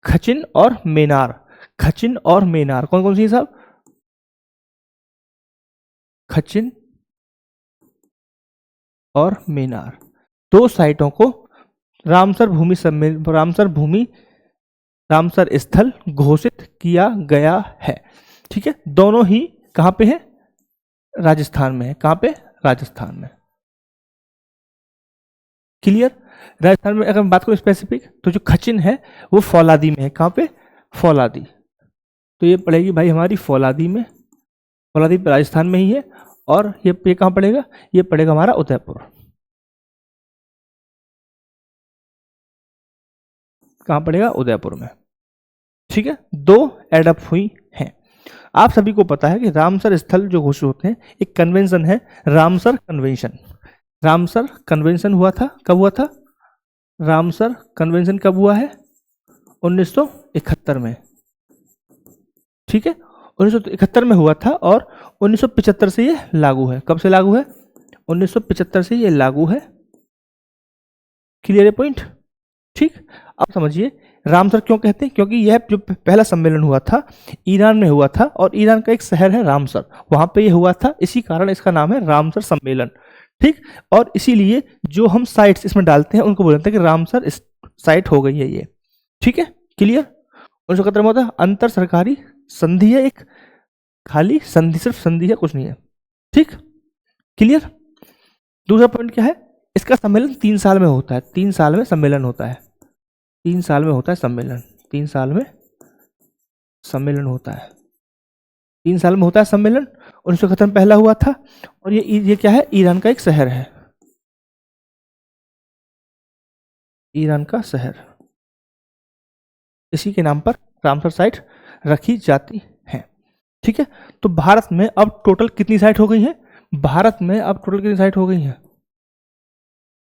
खचिन और मेनार, खचिन और मेनार कौन कौन सी है साहब, खचिन और मेनार, 2 साइटों को रामसर भूमि सम्मेलन, रामसर स्थल घोषित किया गया है, ठीक है। दोनों ही कहां पे है, राजस्थान में है, कहां पे, राजस्थान में, क्लियर। राजस्थान में अगर मैं बात करूं स्पेसिफिक, तो जो खचिन है वो फौलादी में है, कहां पे, फौलादी, तो ये पड़ेगी भाई हमारी फौलादी में, फौलादी राजस्थान में ही है। और ये कहां पड़ेगा, ये पड़ेगा हमारा उदयपुर, कहां पड़ेगा, उदयपुर में, ठीक है। 2 एडअप हुई हैं। आप सभी को पता है कि रामसर स्थल जो घोषित होते हैं, एक कन्वेंशन है, रामसर कन्वेंशन। रामसर कन्वेंशन हुआ था, कब हुआ था, रामसर कन्वेंशन कब हुआ है, 1971 में, ठीक है। 1971 में हुआ था और 1975 से ये लागू है, कब से लागू है, 1975 से ये लागू है, क्लियर है पॉइंट, ठीक। अब समझिए रामसर क्यों कहते हैं, क्योंकि यह जो पहला सम्मेलन हुआ था ईरान में हुआ था, और ईरान का एक शहर है रामसर, वहां पे ये हुआ था, इसी कारण इसका नाम है रामसर सम्मेलन, ठीक। और इसीलिए जो हम साइट्स इसमें डालते हैं उनको बोलते हैं कि रामसर साइट हो गई है ये, ठीक है, क्लियर। 1971 में होता है, अंतर सरकारी संधि है एक, खाली संधि, सिर्फ संधि है, कुछ नहीं है, ठीक, क्लियर। दूसरा पॉइंट क्या है, इसका सम्मेलन 3 साल में होता है, 3 साल में सम्मेलन होता है, 3 साल में होता है सम्मेलन, 3 साल में सम्मेलन होता है, 3 साल में होता है सम्मेलन। 1971 में पहला हुआ था, और ये क्या है, ईरान का एक शहर है, ईरान का शहर, इसी के नाम पर रामसर साइट रखी जाती है, ठीक है। तो भारत में अब टोटल कितनी साइट हो गई है, भारत में अब टोटल कितनी साइट हो गई है,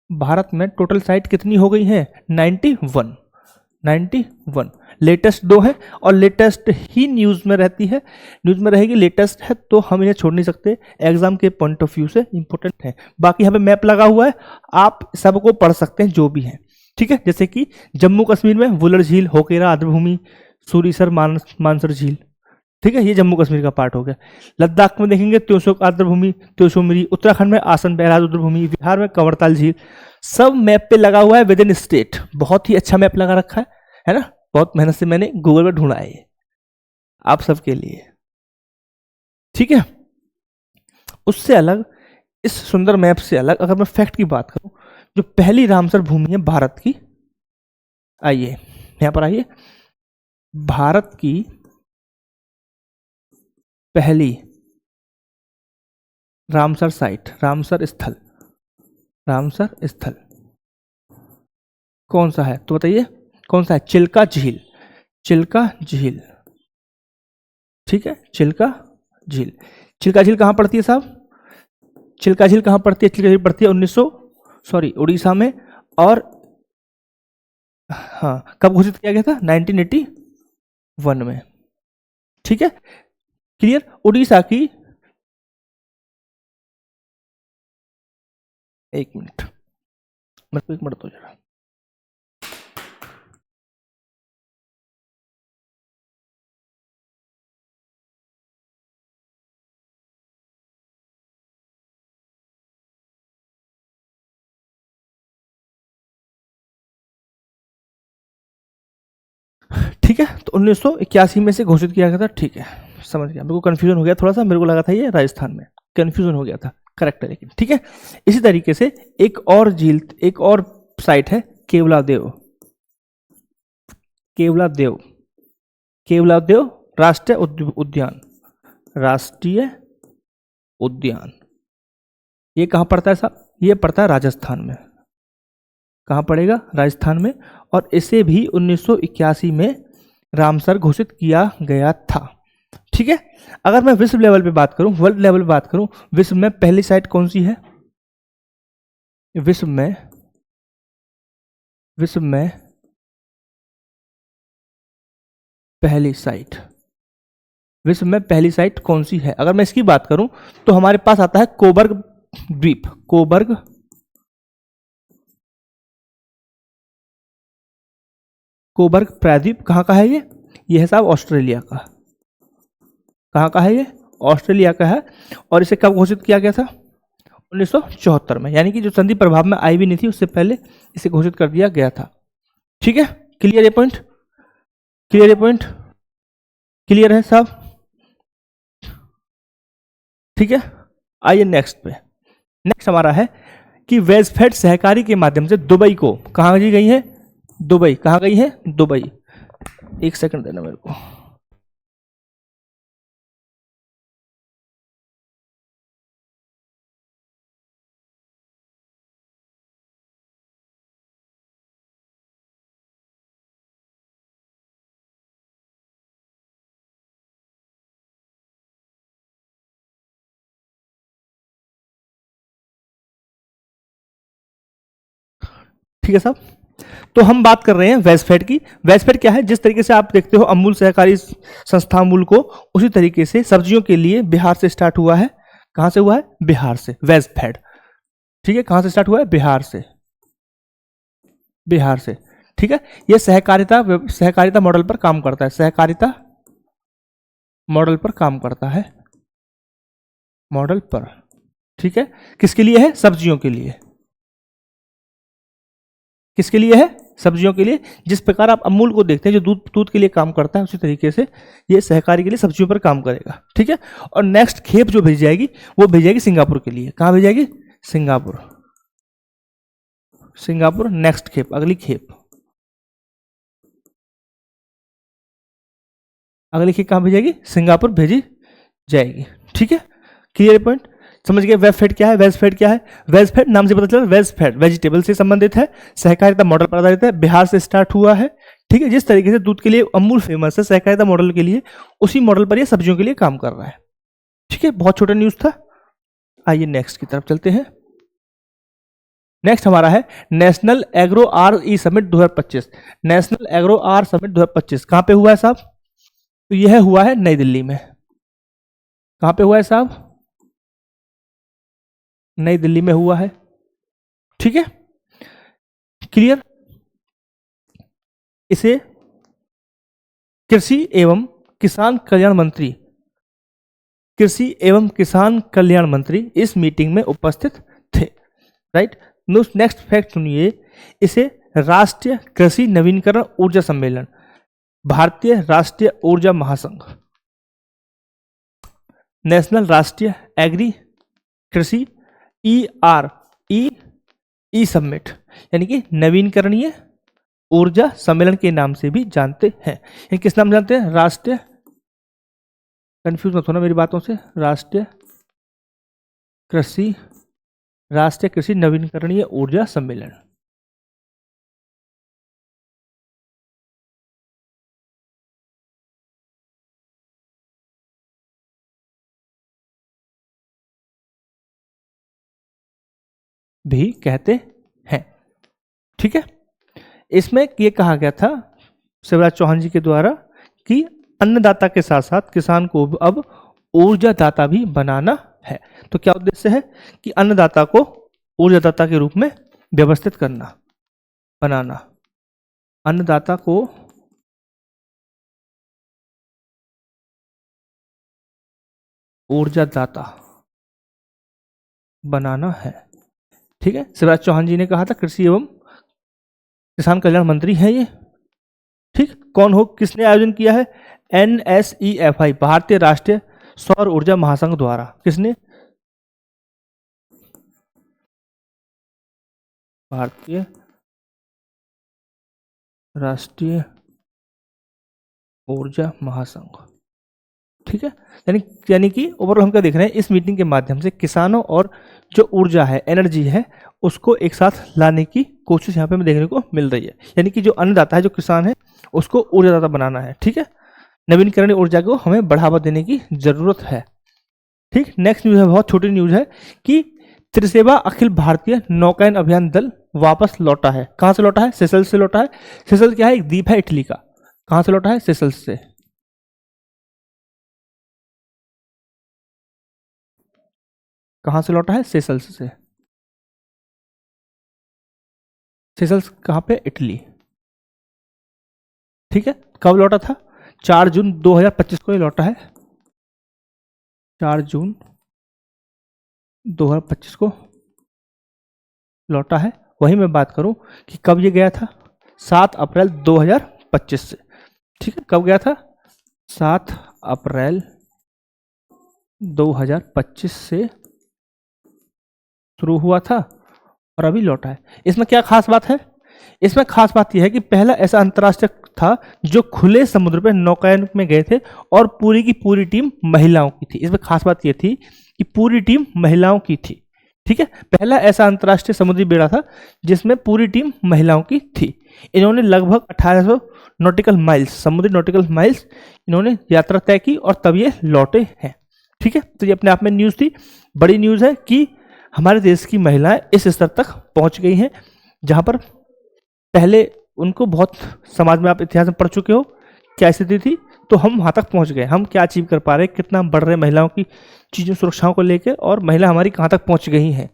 भारत में टोटल साइट कितनी हो गई है, 91, 91। लेटेस्ट 2 है, और लेटेस्ट ही न्यूज में रहती है, न्यूज में रहेगी, लेटेस्ट है तो हम इन्हें छोड़ नहीं सकते, एग्जाम के पॉइंट ऑफ व्यू से इंपॉर्टेंट है। बाकी यहाँ पे मैप लगा हुआ है, आप सबको पढ़ सकते हैं जो भी है, ठीक है। जैसे कि जम्मू कश्मीर में वुलर झील, होकेरा आर्द्रभूमि, सूरीसर मानसर झील, ठीक है, ये जम्मू कश्मीर का पार्ट हो गया। लद्दाख में देखेंगे त्योसोक आर्द्रभूमि, त्योसोमिरी, उत्तराखंड में आसन बहराज आर्द्रभूमि, बिहार में कंवरताल झील, सब मैप पे लगा हुआ है विद इन स्टेट, बहुत ही अच्छा मैप लगा रखा है ना, बहुत मेहनत से मैंने गूगल पर ढूंढा है ये आप सबके लिए, ठीक है। उससे अलग, इस सुंदर मैप से अलग अगर मैं फैक्ट की बात करूं, जो पहली रामसर भूमि है भारत की, आइए यहां पर आइए, भारत की पहली रामसर साइट, रामसर स्थल, रामसर स्थल कौन सा है, तो बताइए कौन सा है, चिल्का झील, चिल्का झील, ठीक है, चिल्का झील। चिल्का झील कहां पड़ती है साहब, चिल्का झील कहां पड़ती है, चिल्का झील पड़ती है 1900, सॉरी उड़ीसा में, और हाँ कब घोषित किया गया था, 1981 में, ठीक है, क्लियर। उड़ीसा की, एक मिनट, मेरे को एक मिनट दो जरा, ठीक है, तो 1981 में से घोषित किया गया था। ठीक है, समझ गया, मेरे को कन्फ्यूजन हो गया थोड़ा सा, मेरे को लगा था ये राजस्थान में, कन्फ्यूजन हो गया था, करेक्ट है लेकिन। ठीक है, इसी तरीके से एक और झील, एक और साइट है केवलादेव। केवलादेव, केवलादेव राष्ट्रीय उद्यान, राष्ट्रीय उद्यान, ये कहाँ पड़ता है साहब? ये पड़ता है राजस्थान में। कहाँ पड़ेगा? राजस्थान में। और इसे भी 1981 में रामसर घोषित किया गया था। ठीक है, अगर मैं विश्व लेवल पे बात करूं, वर्ल्ड लेवल पे बात करूं, विश्व में पहली साइट कौन सी है? विश्व में पहली साइट, विश्व में पहली साइट कौन सी है? अगर मैं इसकी बात करूं तो हमारे पास आता है कोबर्ग द्वीप। कोबर्ग प्रायद्वीप कहाँ का है ये? ये है साहब ऑस्ट्रेलिया का। कहाँ का है ये? ऑस्ट्रेलिया का है। और इसे कब घोषित किया गया था? 1974 में, यानी कि जो संधि प्रभाव में आई भी नहीं थी उससे पहले इसे घोषित कर दिया गया था। ठीक है, क्लियर ये पॉइंट? क्लियर ये पॉइंट? क्लियर है साहब? ठीक है, आइए नेक्स्ट पे। नेक्स्ट हमारा है कि वेजफेड सहकारी के माध्यम से दुबई को, कहाँ जी गई है? दुबई। कहाँ गई है? दुबई। एक सेकंड देना मेरे को। ठीक है साहब, तो हम बात कर रहे हैं वेजफेड की। वेजफेड क्या है? जिस तरीके से आप देखते हो अमूल सहकारी संस्था अमूल को, उसी तरीके से सब्जियों के लिए बिहार से स्टार्ट हुआ है। कहां से हुआ है? बिहार से, वेजफेड। ठीक है, कहां से स्टार्ट हुआ है? बिहार से, बिहार से। ठीक है, यह सहकारिता मॉडल पर काम करता है। सहकारिता मॉडल पर काम करता है, मॉडल पर। ठीक है, किसके लिए है? सब्जियों के लिए। किसके लिए है? सब्जियों के लिए। जिस प्रकार आप अमूल को देखते हैं जो दूध के लिए काम करता है, उसी तरीके से ये सहकारी के लिए सब्जियों पर काम करेगा। ठीक है, और नेक्स्ट खेप जो भेजी जाएगी वो भेजी जाएगी सिंगापुर के लिए। कहां भेजी जाएगी? सिंगापुर। सिंगापुर नेक्स्ट खेप, अगली खेप। अगली खेप कहां भेजी जाएगी? सिंगापुर भेजी जाएगी। ठीक है, क्लियर पॉइंट? समझ गए वेजफेड क्या है? वेजफेड क्या है? वेजफेड नाम से पता चला, वेजफेड वेजिटेबल से संबंधित है, सहकारिता मॉडल पर आधारित है, बिहार से स्टार्ट हुआ है। ठीक है, जिस तरीके से दूध के लिए अमूल फेमस है सहकारिता मॉडल के लिए, उसी मॉडल पर ये सब्जियों के लिए काम कर रहा है। ठीक है, बहुत छोटा न्यूज था। आइए नेक्स्ट की तरफ चलते हैं। नेक्स्ट हमारा है national agro R E summit 2025। National agro R summit 2025 कहां पे हुआ है साहब? तो यह हुआ है नई दिल्ली में। कहां पे हुआ है साहब? नई दिल्ली में हुआ है। ठीक है, क्लियर? इसे कृषि एवं किसान कल्याण मंत्री, कृषि एवं किसान कल्याण मंत्री इस मीटिंग में उपस्थित थे। राइट, नेक्स्ट फैक्ट सुनिए। इसे राष्ट्रीय कृषि नवीनकरण ऊर्जा सम्मेलन, भारतीय राष्ट्रीय ऊर्जा महासंघ, नेशनल राष्ट्रीय एग्री कृषि ई समिट, यानी कि नवीनकरणीय ऊर्जा सम्मेलन के नाम से भी जानते हैं। यानी किस नाम जानते हैं? राष्ट्रीय, कंफ्यूज मत होना मेरी बातों से, राष्ट्रीय कृषि नवीनकरणीय ऊर्जा सम्मेलन। भी कहते हैं। ठीक है, इसमें ये कहा गया था शिवराज चौहान जी के द्वारा कि अन्नदाता के साथ साथ किसान को अब ऊर्जादाता भी बनाना है। तो क्या उद्देश्य है? कि अन्नदाता को ऊर्जादाता के रूप में व्यवस्थित करना, बनाना। अन्नदाता को ऊर्जादाता बनाना है। ठीक है, शिवराज चौहान जी ने कहा था, कृषि एवं किसान कल्याण मंत्री है ये। ठीक, कौन हो, किसने आयोजन किया है? NSEFI, भारतीय राष्ट्रीय सौर ऊर्जा महासंघ द्वारा। किसने? भारतीय राष्ट्रीय ऊर्जा महासंघ। ठीक है, यानी कि ओवरऑल हम क्या देख रहे हैं, इस मीटिंग के माध्यम से किसानों और जो ऊर्जा है, एनर्जी है, उसको एक साथ लाने की कोशिश यहाँ पे हमें देखने को मिल रही है। यानी कि जो अन्नदाता है, जो किसान है, उसको ऊर्जादाता बनाना है। ठीक है, नवीनकरणीय ऊर्जा को हमें बढ़ावा देने की जरूरत है। ठीक, नेक्स्ट न्यूज है, बहुत छोटी न्यूज है कि त्रिसेवा अखिल भारतीय नौकायन अभियान दल वापस लौटा है। कहां से लौटा है? सेशल्स से लौटा है। सेशल्स क्या है? एक द्वीप है इटली का। कहां से लौटा है? सेशल्स से। कहां से लौटा है? सेशल्स से। सेशल्स कहां पे? इटली। ठीक है, कब लौटा था? 4 जून 2025 को ये लौटा है। 4 जून 2025 को लौटा है। वही मैं बात करूं कि कब ये गया था? 7 अप्रैल 2025 से। ठीक है, कब गया था? 7 अप्रैल 2025 से शुरू हुआ था और अभी लौटा है। इसमें क्या खास बात है? इसमें खास बात यह है कि पहला ऐसा अंतर्राष्ट्रीय था जो खुले समुद्र पे नौकायन में गए थे और पूरी की पूरी टीम महिलाओं की थी। इसमें खास बात यह थी कि पूरी टीम महिलाओं की थी। ठीक है, पहला ऐसा अंतर्राष्ट्रीय समुद्री बेड़ा था जिसमें पूरी टीम महिलाओं की थी। इन्होंने लगभग 1800 नॉटिकल माइल्स, समुद्री नॉटिकल माइल्स इन्होंने यात्रा तय की और तब ये लौटे हैं। ठीक है, तो ये अपने आप में न्यूज थी, बड़ी न्यूज है कि हमारे देश की महिलाएं इस स्तर तक पहुंच गई हैं जहां पर पहले उनको बहुत, समाज में आप इतिहास में पढ़ चुके हो क्या स्थिति थी, तो हम वहां तक पहुंच गए। हम क्या अचीव कर पा रहे हैं, कितना हम बढ़ रहे हैं महिलाओं की चीज़ों, सुरक्षाओं को लेकर, और महिला हमारी कहां तक पहुंच गई हैं।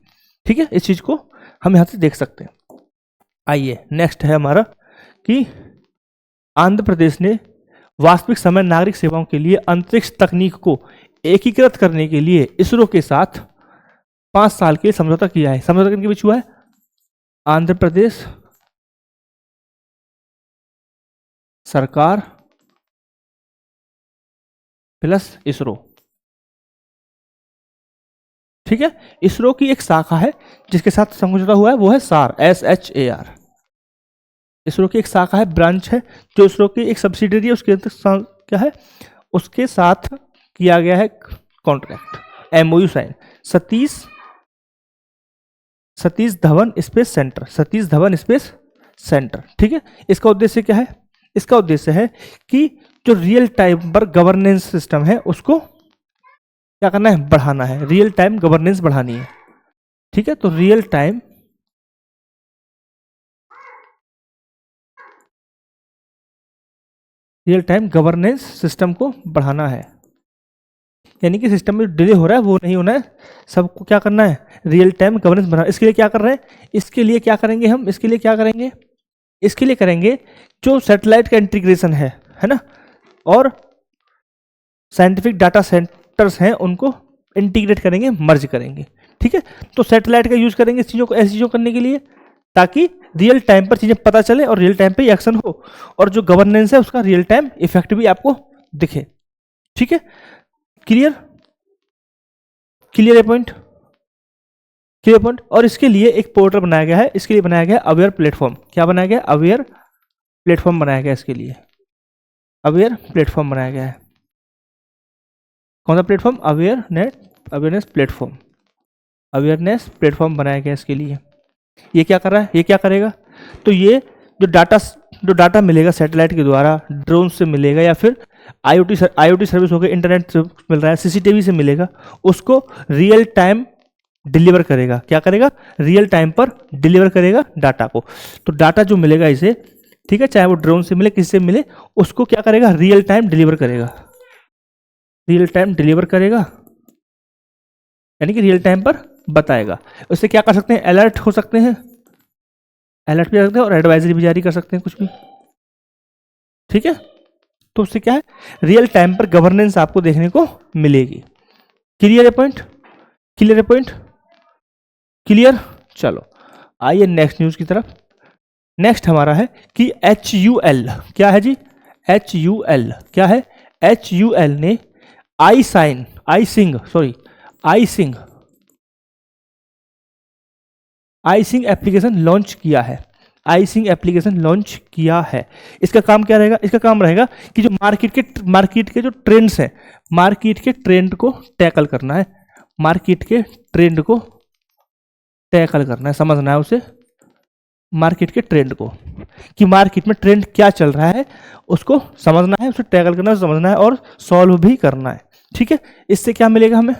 ठीक है, इस चीज़ को हम यहाँ से देख सकते हैं। आइए नेक्स्ट है हमारा कि आंध्र प्रदेश ने वास्तविक समय नागरिक सेवाओं के लिए अंतरिक्ष तकनीक को एकीकृत करने के लिए इसरो के साथ 5 साल के लिए समझौता किया है। समझौता किनके बीच हुआ है? आंध्र प्रदेश सरकार प्लस इसरो। ठीक है, इसरो की एक शाखा है जिसके साथ समझौता हुआ है, वो है सार, SHAR। इसरो की एक शाखा है, ब्रांच है, जो इसरो की एक सब्सिडरी है, उसके क्या है, उसके साथ किया गया है contract, MOU sign, Satish Dhawan space centre, Satish Dhawan space centre. ठीक है, इसका उद्देश्य क्या है? इसका उद्देश्य है कि जो रियल टाइम पर गवर्नेंस सिस्टम है उसको क्या करना है? बढ़ाना है, रियल टाइम गवर्नेंस बढ़ानी है। ठीक है, तो रियल टाइम गवर्नेंस सिस्टम को बढ़ाना है। यानी कि सिस्टम में डिले हो रहा है वो नहीं होना है, सबको क्या करना है? रियल टाइम गवर्नेंस बढ़ाना। इसके लिए क्या कर रहे हैं? इसके लिए क्या करेंगे हम? इसके लिए क्या करेंगे? इसके लिए करेंगे जो सैटेलाइट का इंटीग्रेशन है ना, और साइंटिफिक डाटा सेंटर्स हैं उनको इंटीग्रेट करेंगे, मर्ज करेंगे। ठीक है, तो सैटेलाइट का यूज करेंगे इस चीज़ों को, ऐसी चीज़ों करने के लिए, ताकि रियल टाइम पर चीज़ें पता चले और रियल टाइम पे एक्शन हो, और जो गवर्नेंस है उसका रियल टाइम इफेक्ट भी आपको दिखे। ठीक है, क्लियर? क्लियर है पॉइंट? Clear point. और इसके लिए एक पोर्टल बनाया गया है, इसके लिए बनाया गया अवेयर प्लेटफॉर्म। क्या बनाया गया? अवेयर प्लेटफॉर्म बनाया गया। इसके लिए अवेयर प्लेटफॉर्म बनाया गया है। कौन सा platform? Awareness platform, awareness platform बनाया गया इसके लिए। ये क्या कर रहा है? ये क्या करेगा? तो ये जो डाटा मिलेगा सैटेलाइट के द्वारा, ड्रोन से मिलेगा या फिर IoT सर्विस हो गई, इंटरनेट से मिल रहा है, CCTV से मिलेगा, उसको रियल टाइम डिलीवर करेगा। क्या करेगा? रियल टाइम पर डिलीवर करेगा डाटा को। तो डाटा जो मिलेगा इसे, ठीक है, चाहे वो ड्रोन से मिले, किससे मिले, उसको क्या करेगा? रियल टाइम डिलीवर करेगा। रियल टाइम डिलीवर करेगा यानी कि रियल टाइम पर बताएगा। उससे क्या कर सकते हैं? अलर्ट हो सकते हैं, अलर्ट भी कर सकते हैं और एडवाइजरी भी जारी कर सकते हैं, कुछ भी। ठीक है, तो उससे क्या है? रियल टाइम पर गवर्नेंस आपको देखने को मिलेगी। क्लियर है पॉइंट? क्लियर है पॉइंट? क्लियर। चलो आइए नेक्स्ट न्यूज की तरफ। नेक्स्ट हमारा है कि HUL क्या है जी, HUL क्या है, HUL ने iSing एप्लीकेशन लॉन्च किया है, iSing एप्लीकेशन लॉन्च किया है। इसका काम क्या रहेगा, इसका काम रहेगा कि जो मार्केट के जो ट्रेंड्स हैं, मार्केट के ट्रेंड को टैकल करना है, मार्केट के ट्रेंड को टैकल करना है, समझना है उसे, मार्केट के ट्रेंड को, कि मार्केट में ट्रेंड क्या चल रहा है उसको समझना है, उसे टैकल करना है, समझना है और सॉल्व भी करना है। ठीक है, इससे क्या मिलेगा हमें,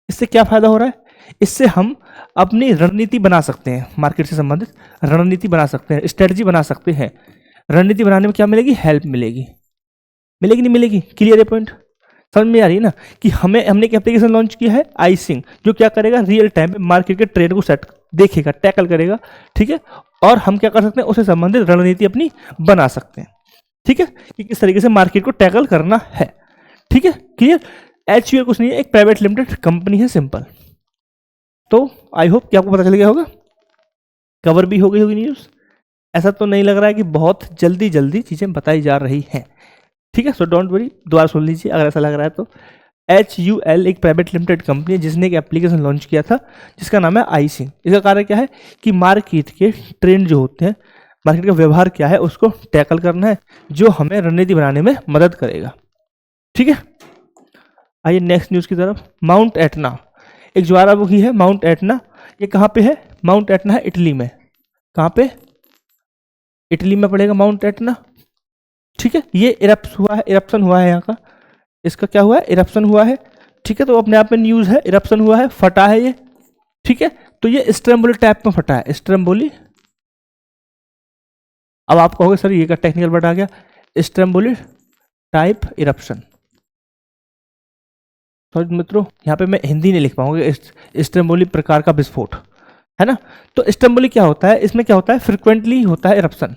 इससे क्या फायदा हो रहा है, इससे हम अपनी रणनीति बना सकते हैं, मार्केट से संबंधित रणनीति बना सकते हैं, स्ट्रेटजी बना सकते हैं। रणनीति बनाने में क्या मिलेगी, हेल्प मिलेगी, मिलेगी नहीं मिलेगी, क्लियर है पॉइंट, समझ में आ रही है ना, कि हमने एक एप्लीकेशन लॉन्च किया है iSing, जो क्या करेगा, रियल टाइम में मार्केट के ट्रेंड को सेट देखेगा, टैकल करेगा। ठीक है, और हम क्या कर सकते हैं, उससे संबंधित रणनीति अपनी बना सकते हैं। ठीक है, कि किस तरीके से मार्केट को टैकल करना है। ठीक है, क्लियर। HUL कुछ नहीं है, एक प्राइवेट लिमिटेड कंपनी है, सिंपल। तो आई होप कि आपको पता चल गया होगा, कवर भी हो गई होगी न्यूज़। ऐसा तो नहीं लग रहा है कि बहुत जल्दी जल्दी चीज़ें बताई जा रही हैं। ठीक है, सो डोंट वरी, दोबारा सुन लीजिए अगर ऐसा लग रहा है तो। HUL एक प्राइवेट लिमिटेड कंपनी है जिसने एक एप्लीकेशन लॉन्च किया था जिसका नाम है iSing। इसका कार्य क्या है कि मार्केट के ट्रेंड जो होते हैं, मार्केट का व्यवहार क्या है, उसको टैकल करना है, जो हमें रणनीति बनाने में मदद करेगा। ठीक है, आइए नेक्स्ट न्यूज़ की तरफ। माउंट एटना, एक ज्वालामुखी है माउंट एटना। ये कहाँ पे है, माउंट एटना है इटली में। कहाँ पे, इटली में पड़ेगा माउंट एटना। ठीक है, ये इरप्शन हुआ है यहाँ का, इसका क्या हुआ है, इरप्शन हुआ है। ठीक है, तो अपने आप में न्यूज़ है, इरप्शन हुआ है, फटा है ये। ठीक है, तो ये स्ट्रम्बोली टाइप में फटा है, स्ट्रम्बोली। अब आप कहोगे सर ये का टेक्निकल वर्ड आ गया, स्ट्रम्बोली टाइप इरप्शन। तो मित्रों यहाँ पे मैं हिंदी नहीं लिख पाऊंगा, स्ट्रम्बोली प्रकार का विस्फोट है ना। तो स्ट्रम्बोली क्या होता है, इसमें क्या होता है, फ्रिक्वेंटली होता है इरप्शन,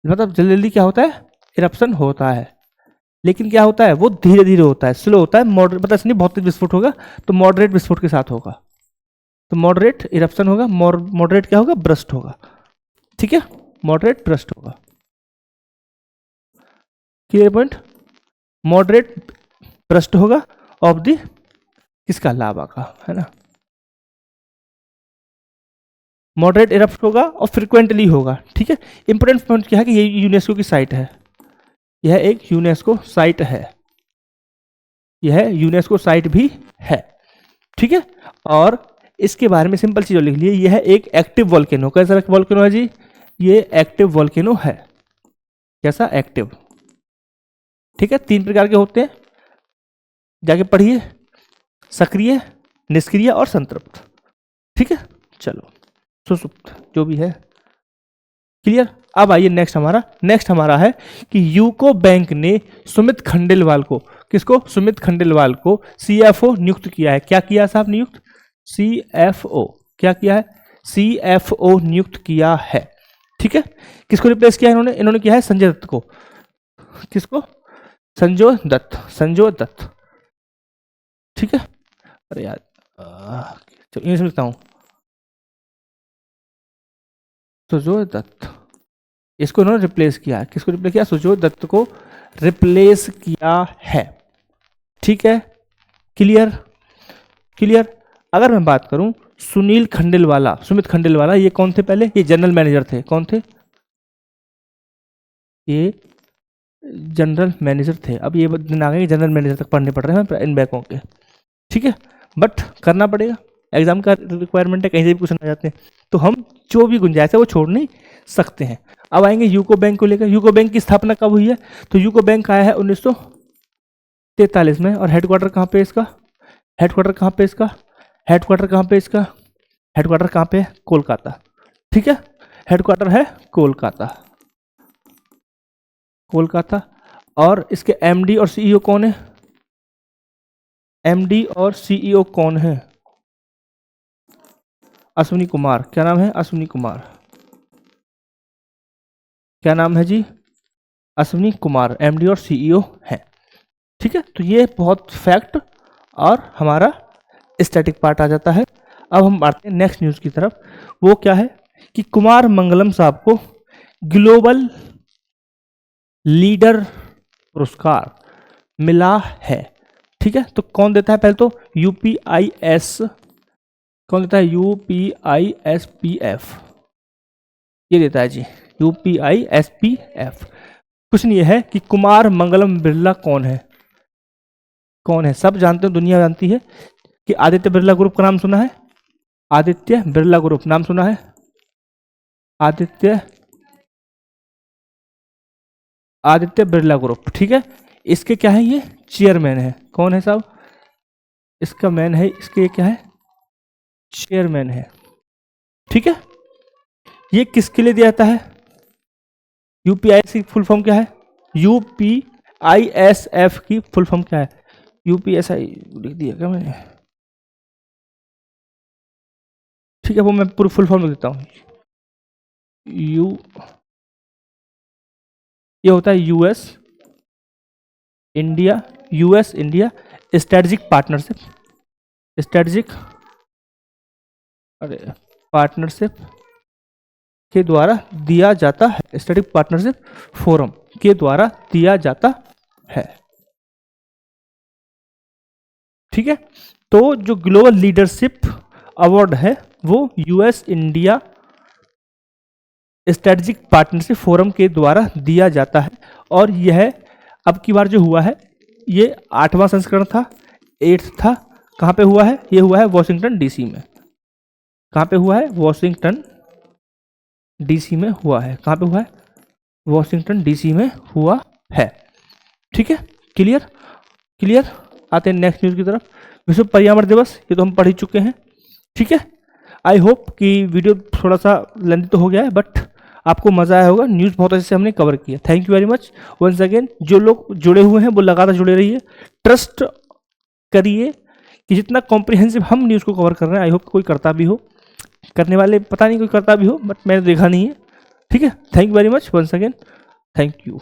मतलब जल्दी जल्दी क्या होता है, इरप्शन होता है। लेकिन क्या होता है, वो धीरे धीरे होता है, स्लो होता है, मॉडरेट, मतलब इसलिए बहुत तेज विस्फोट होगा तो मॉडरेट विस्फोट के साथ होगा, तो मॉडरेट इरप्शन होगा, मॉडरेट क्या होगा, ब्रस्ट होगा। ठीक है, मॉडरेट ब्रस्ट होगा, क्लियर पॉइंट। मॉडरेट ब्रस्ट होगा ऑफ द किसका, लावा का, है ना। मॉडरेट इरप्ट होगा और फ्रिक्वेंटली होगा। ठीक है, इंपोर्टेंट पॉइंट क्या है कि ये यूनेस्को की साइट है, यह एक यूनेस्को साइट है, यह यूनेस्को साइट भी है। ठीक है, और इसके बारे में सिंपल चीज लिख लिए, यह एक एक्टिव वॉल्केनो। कैसा वॉल्केनो है जी, ये एक्टिव वॉल्केनो है। कैसा, एक्टिव। ठीक है, 3 प्रकार के होते हैं, जाके पढ़िए, सक्रिय, निष्क्रिय और संतृप्त। ठीक है, चलो सुसुप्त जो भी है, क्लियर। अब आइए नेक्स्ट हमारा है कि यूको बैंक ने सुमित खंडेलवाल को, किसको, सुमित खंडेलवाल को CFO नियुक्त किया है। क्या किया साहब, नियुक्त, CFO, क्या किया है, CFO नियुक्त किया है। ठीक है, किसको रिप्लेस किया है इन्होंने किया है संजय दत्त को। किसको, संजय दत्त। ठीक है, अरे यार इंग्लिश में लिखता हूं, सुजोय दत्त, इसको इन्होंने रिप्लेस किया है। किसको रिप्लेस किया, सुजोय दत्त को रिप्लेस किया है। ठीक है, क्लियर। अगर मैं बात करूं सुमित खंडेलवाला, ये कौन थे पहले, ये जनरल मैनेजर थे। कौन थे, ये जनरल मैनेजर थे। अब ये दिन आ गए जनरल मैनेजर तक पढ़ने पड़ रहे हैं इन बैंकों के। ठीक है, बट करना पड़ेगा, एग्जाम का रिक्वायरमेंट है, कहीं से भी क्वेश्चन आ जाते हैं, तो हम जो भी गुंजाइश है वो छोड़ नहीं सकते हैं। अब आएंगे यूको बैंक को लेकर। यूको बैंक की स्थापना कब हुई है, तो यूको बैंक आया है 1943 में। और हेडक्वार्टर कहाँ पे इसका, हेडक्वार्टर कहाँ पे, कोलकाता। ठीक है, हेडक्वार्टर है कोलकाता। और इसके MD और CEO कौन है, MD और CEO कौन है, अश्विनी कुमार। क्या नाम है, अश्विनी कुमार। क्या नाम है जी, अश्विनी कुमार, MD और CEO है। ठीक है, तो ये बहुत फैक्ट और हमारा स्टैटिक पार्ट आ जाता है। अब हम बढ़ते हैं नेक्स्ट न्यूज़ की तरफ। वो क्या है कि कुमार मंगलम साहब को ग्लोबल लीडर पुरस्कार मिला है? ठीक है, तो कौन देता है? पहले तो यूपीआईएस, कौन देता है? यूपीआईएसपीएफ, ये देता है जी, यूपीआईएसपीएफ। क्वेश्चन ये है कि कुमार मंगलम बिरला कौन है? कौन है? सब जानते हैं, दुनिया जानती है कि आदित्य बिरला ग्रुप का नाम सुना है? आदित्य बिरला ग्रुप नाम सुना है? आदित्य बिरला ग्रुप, ठीक है। इसके क्या है? ये चेयरमैन है। कौन है साहब? इसका मैन है, इसके क्या है? चेयरमैन है, ठीक है। ये किसके लिए दिया जाता है? यूपीआईएस की फुल फॉर्म क्या है? यूपीआईएसएफ की फुल फॉर्म क्या है? यूपीएसआई लिख दिया क्या मैंने? ठीक है, वो मैं पूरी फुल फॉर्म लिख देता हूँ। ये होता है US India strategic partnership, partnership के द्वारा दिया जाता है, स्ट्रेटेजिक पार्टनरशिप फोरम के द्वारा दिया जाता है, ठीक है। तो जो ग्लोबल लीडरशिप अवार्ड है वो US India strategic partnership forum के द्वारा दिया जाता है। और यह अब की बार जो हुआ है ये 8वां संस्करण था, 8th था। कहाँ पे हुआ है? ये हुआ है वॉशिंगटन डीसी में। कहाँ पे हुआ है? वॉशिंगटन डीसी में हुआ है। कहाँ पे हुआ है? वॉशिंगटन डीसी में हुआ है, ठीक है। क्लियर। आते हैं नेक्स्ट न्यूज की तरफ। विश्व पर्यावरण दिवस, ये तो हम पढ़ ही चुके हैं, ठीक है। आई होप कि वीडियो थोड़ा सा लेंथी तो हो गया है, बट आपको मजा आया होगा। न्यूज़ बहुत अच्छे से हमने कवर किया। Thank you very much once again. जो लोग जुड़े हुए हैं वो लगातार जुड़े रहिए, ट्रस्ट करिए कि जितना कॉम्प्रिहेंसिव हम न्यूज़ को कवर कर रहे हैं, आई होप कोई करता भी हो, करने वाले पता नहीं कोई करता भी हो, बट मैंने देखा नहीं है, ठीक है। Thank you very much once again, thank you.